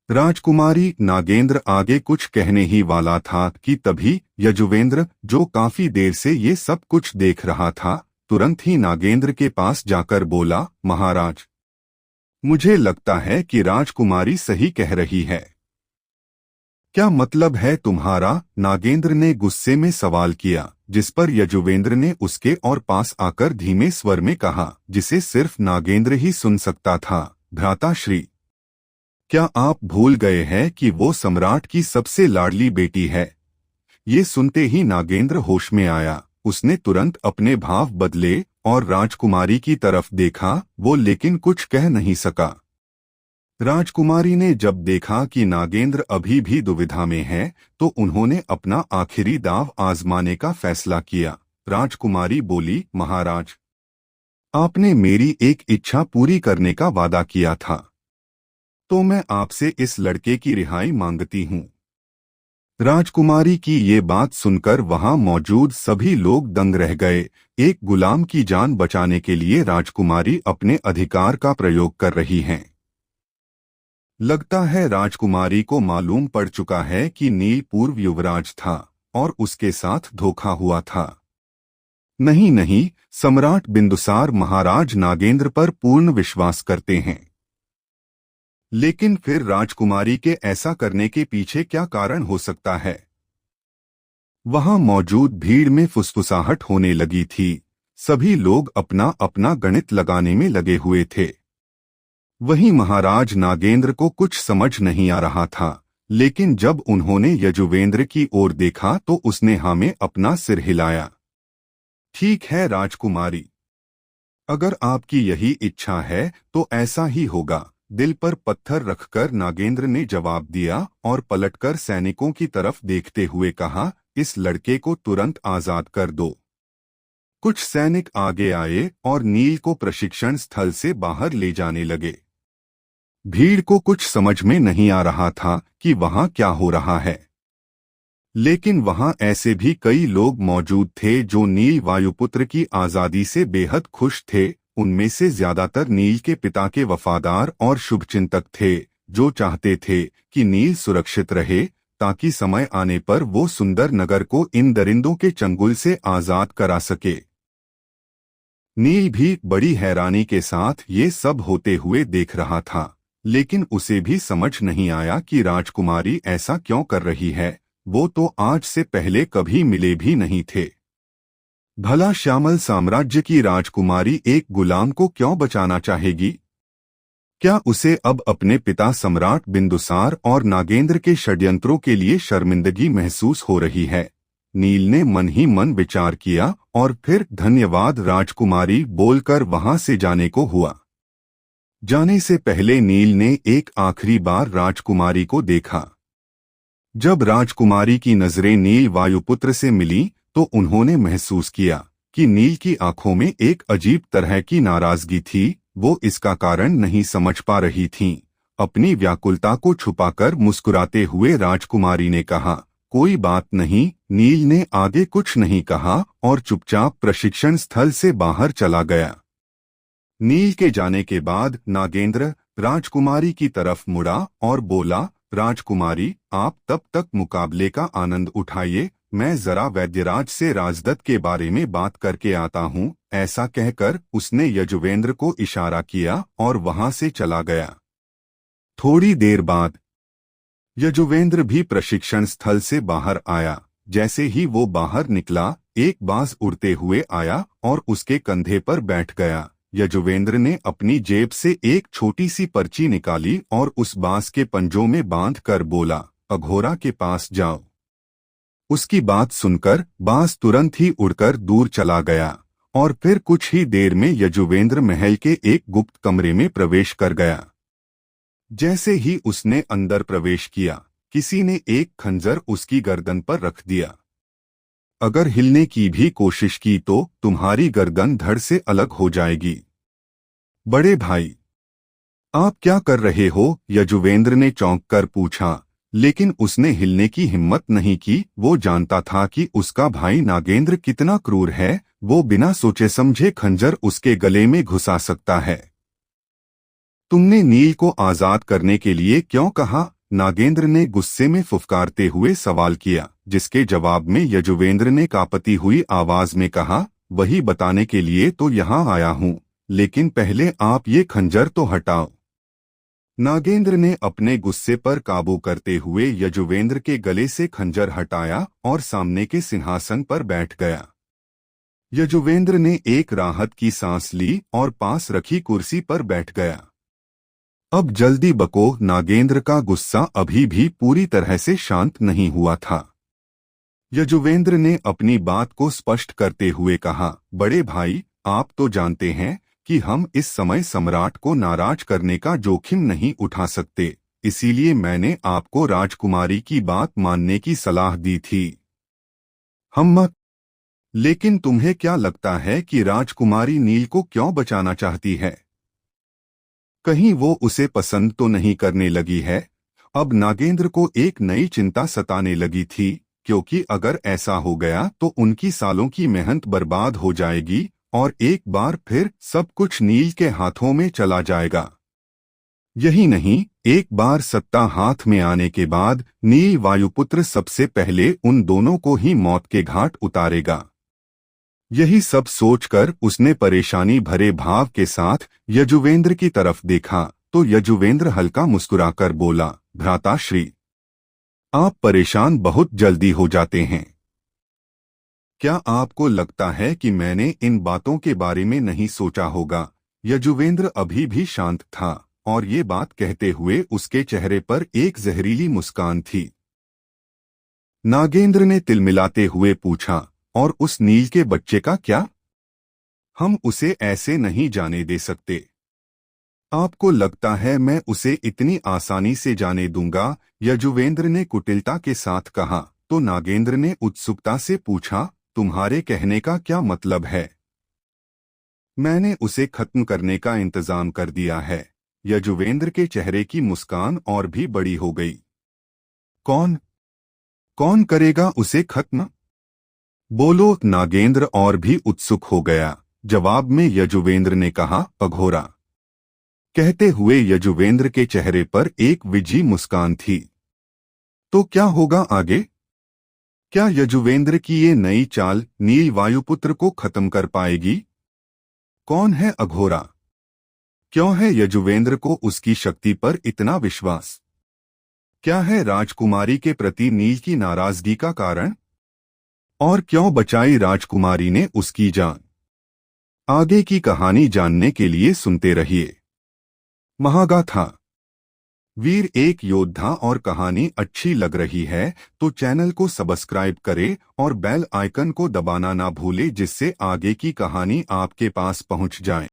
राजकुमारी, नागेंद्र आगे कुछ कहने ही वाला था कि तभी यजुवेंद्र, जो काफी देर से ये सब कुछ देख रहा था, तुरंत ही नागेंद्र के पास जाकर बोला, महाराज, मुझे लगता है कि राजकुमारी सही कह रही है। क्या मतलब है तुम्हारा? नागेंद्र ने गुस्से में सवाल किया, जिस पर यजुवेंद्र ने उसके और पास आकर धीमे स्वर में कहा, जिसे सिर्फ नागेंद्र ही सुन सकता था, भ्राताश्री, क्या आप भूल गए हैं कि वो सम्राट की सबसे लाडली बेटी है? ये सुनते ही नागेंद्र होश में आया। उसने तुरंत अपने भाव बदले और राजकुमारी की तरफ देखा, वो लेकिन कुछ कह नहीं सका। राजकुमारी ने जब देखा कि नागेंद्र अभी भी दुविधा में है, तो उन्होंने अपना आखिरी दाव आजमाने का फैसला किया। राजकुमारी बोली, महाराज, आपने मेरी एक इच्छा पूरी करने का वादा किया था, तो मैं आपसे इस लड़के की रिहाई मांगती हूँ। राजकुमारी की ये बात सुनकर वहां मौजूद सभी लोग दंग रह गए। एक गुलाम की जान बचाने के लिए राजकुमारी अपने अधिकार का प्रयोग कर रही हैं। लगता है राजकुमारी को मालूम पड़ चुका है कि नील पूर्व युवराज था और उसके साथ धोखा हुआ था। नहीं नहीं, सम्राट बिंदुसार महाराज नागेंद्र पर पूर्ण विश्वास करते हैं। लेकिन फिर राजकुमारी के ऐसा करने के पीछे क्या कारण हो सकता है? वहां मौजूद भीड़ में फुसफुसाहट होने लगी थी। सभी लोग अपना अपना गणित लगाने में लगे हुए थे। वहीं महाराज नागेंद्र को कुछ समझ नहीं आ रहा था, लेकिन जब उन्होंने यजुवेंद्र की ओर देखा तो उसने हाँ में अपना सिर हिलाया। ठीक है राजकुमारी, अगर आपकी यही इच्छा है तो ऐसा ही होगा, दिल पर पत्थर रखकर नागेंद्र ने जवाब दिया और पलटकर सैनिकों की तरफ देखते हुए कहा, इस लड़के को तुरंत आजाद कर दो। कुछ सैनिक आगे आए और नील को प्रशिक्षण स्थल से बाहर ले जाने लगे। भीड़ को कुछ समझ में नहीं आ रहा था कि वहां क्या हो रहा है, लेकिन वहां ऐसे भी कई लोग मौजूद थे जो नील वायुपुत्र की आजादी से बेहद खुश थे। उनमें से ज्यादातर नील के पिता के वफादार और शुभचिंतक थे, जो चाहते थे कि नील सुरक्षित रहे ताकि समय आने पर वो सुंदर नगर को इन दरिंदों के चंगुल से आजाद करा सके। नील भी बड़ी हैरानी के साथ ये सब होते हुए देख रहा था, लेकिन उसे भी समझ नहीं आया कि राजकुमारी ऐसा क्यों कर रही है। वो तो आज से पहले कभी मिले भी नहीं थे। भला श्यामल साम्राज्य की राजकुमारी एक गुलाम को क्यों बचाना चाहेगी? क्या उसे अब अपने पिता सम्राट बिंदुसार और नागेंद्र के षड्यंत्रों के लिए शर्मिंदगी महसूस हो रही है? नील ने मन ही मन विचार किया और फिर धन्यवाद राजकुमारी बोलकर वहां से जाने को हुआ। जाने से पहले नील ने एक आखिरी बार राजकुमारी को देखा। जब राजकुमारी की नजरें नील वायुपुत्र से मिली तो उन्होंने महसूस किया कि नील की आंखों में एक अजीब तरह की नाराजगी थी। वो इसका कारण नहीं समझ पा रही थीं। अपनी व्याकुलता को छुपाकर मुस्कुराते हुए राजकुमारी ने कहा, कोई बात नहीं। नील ने आगे कुछ नहीं कहा और चुपचाप प्रशिक्षण स्थल से बाहर चला गया। नील के जाने के बाद नागेंद्र राजकुमारी की तरफ मुड़ा और बोला, राजकुमारी, आप तब तक मुकाबले का आनंद उठाइए, मैं जरा वैद्यराज से राजदत्त के बारे में बात करके आता हूँ। ऐसा कहकर उसने यजुवेंद्र को इशारा किया और वहां से चला गया। थोड़ी देर बाद यजुवेंद्र भी प्रशिक्षण स्थल से बाहर आया। जैसे ही वो बाहर निकला, एक बाज उड़ते हुए आया और उसके कंधे पर बैठ गया। यजुवेंद्र ने अपनी जेब से एक छोटी सी पर्ची निकाली और उस बाज के पंजों में बांध कर बोला, अघोरा के पास जाओ। उसकी बात सुनकर बाज तुरंत ही उड़कर दूर चला गया और फिर कुछ ही देर में यजुवेंद्र महल के एक गुप्त कमरे में प्रवेश कर गया। जैसे ही उसने अंदर प्रवेश किया, किसी ने एक खंजर उसकी गर्दन पर रख दिया। अगर हिलने की भी कोशिश की तो तुम्हारी गर्दन धड़ से अलग हो जाएगी। बड़े भाई, आप क्या कर रहे हो? यजुवेंद्र ने चौंक कर पूछा, लेकिन उसने हिलने की हिम्मत नहीं की। वो जानता था कि उसका भाई नागेंद्र कितना क्रूर है। वो बिना सोचे समझे खंजर उसके गले में घुसा सकता है। तुमने नील को आजाद करने के लिए क्यों कहा? नागेंद्र ने गुस्से में फुफकारते हुए सवाल किया, जिसके जवाब में यजुवेंद्र ने कांपती हुई आवाज में कहा, वही बताने के लिए तो यहाँ आया हूँ, लेकिन पहले आप ये खंजर तो हटाओ। नागेंद्र ने अपने गुस्से पर काबू करते हुए यजुवेंद्र के गले से खंजर हटाया और सामने के सिंहासन पर बैठ गया। यजुवेंद्र ने एक राहत की सांस ली और पास रखी कुर्सी पर बैठ गया। अब जल्दी बको। नागेंद्र का गुस्सा अभी भी पूरी तरह से शांत नहीं हुआ था। यजुवेंद्र ने अपनी बात को स्पष्ट करते हुए कहा, बड़े भाई, आप तो जानते हैं कि हम इस समय सम्राट को नाराज करने का जोखिम नहीं उठा सकते, इसीलिए मैंने आपको राजकुमारी की बात मानने की सलाह दी थी। हम मत। लेकिन तुम्हें क्या लगता है कि राजकुमारी नील को क्यों बचाना चाहती है? कहीं वो उसे पसंद तो नहीं करने लगी है? अब नागेंद्र को एक नई चिंता सताने लगी थी, क्योंकि अगर ऐसा हो गया तो उनकी सालों की मेहनत बर्बाद हो जाएगी और एक बार फिर सब कुछ नील के हाथों में चला जाएगा। यही नहीं, एक बार सत्ता हाथ में आने के बाद नील वायुपुत्र सबसे पहले उन दोनों को ही मौत के घाट उतारेगा। यही सब सोचकर उसने परेशानी भरे भाव के साथ यजुवेंद्र की तरफ देखा तो यजुवेंद्र हल्का मुस्कुराकर बोला, भ्राताश्री, आप परेशान बहुत जल्दी हो जाते हैं। क्या आपको लगता है कि मैंने इन बातों के बारे में नहीं सोचा होगा? यजुवेंद्र अभी भी शांत था, और ये बात कहते हुए उसके चेहरे पर एक जहरीली मुस्कान थी। नागेंद्र ने तिलमिलाते हुए पूछा, और उस नील के बच्चे का क्या? हम उसे ऐसे नहीं जाने दे सकते। आपको लगता है मैं उसे इतनी आसानी से जाने दूंगा? यजुवेंद्र ने कुटिलता के साथ कहा। तो नागेंद्र ने उत्सुकता से पूछा, तुम्हारे कहने का क्या मतलब है? मैंने उसे खत्म करने का इंतजाम कर दिया है। यजुवेंद्र के चेहरे की मुस्कान और भी बड़ी हो गई। कौन कौन करेगा उसे खत्म? बोलो। नागेंद्र और भी उत्सुक हो गया। जवाब में यजुवेंद्र ने कहा, अघोरा। कहते हुए यजुवेंद्र के चेहरे पर एक विजी मुस्कान थी। तो क्या होगा आगे? क्या यजुवेंद्र की ये नई चाल नील वायुपुत्र को खत्म कर पाएगी? कौन है अघोरा? क्यों है यजुवेंद्र को उसकी शक्ति पर इतना विश्वास? क्या है राजकुमारी के प्रति नील की नाराजगी का कारण? और क्यों बचाई राजकुमारी ने उसकी जान? आगे की कहानी जानने के लिए सुनते रहिए। महागाथा। वीर एक योद्धा और कहानी अच्छी लग रही है तो चैनल को सब्सक्राइब करें और बेल आइकन को दबाना ना भूलें, जिससे आगे की कहानी आपके पास पहुंच जाए।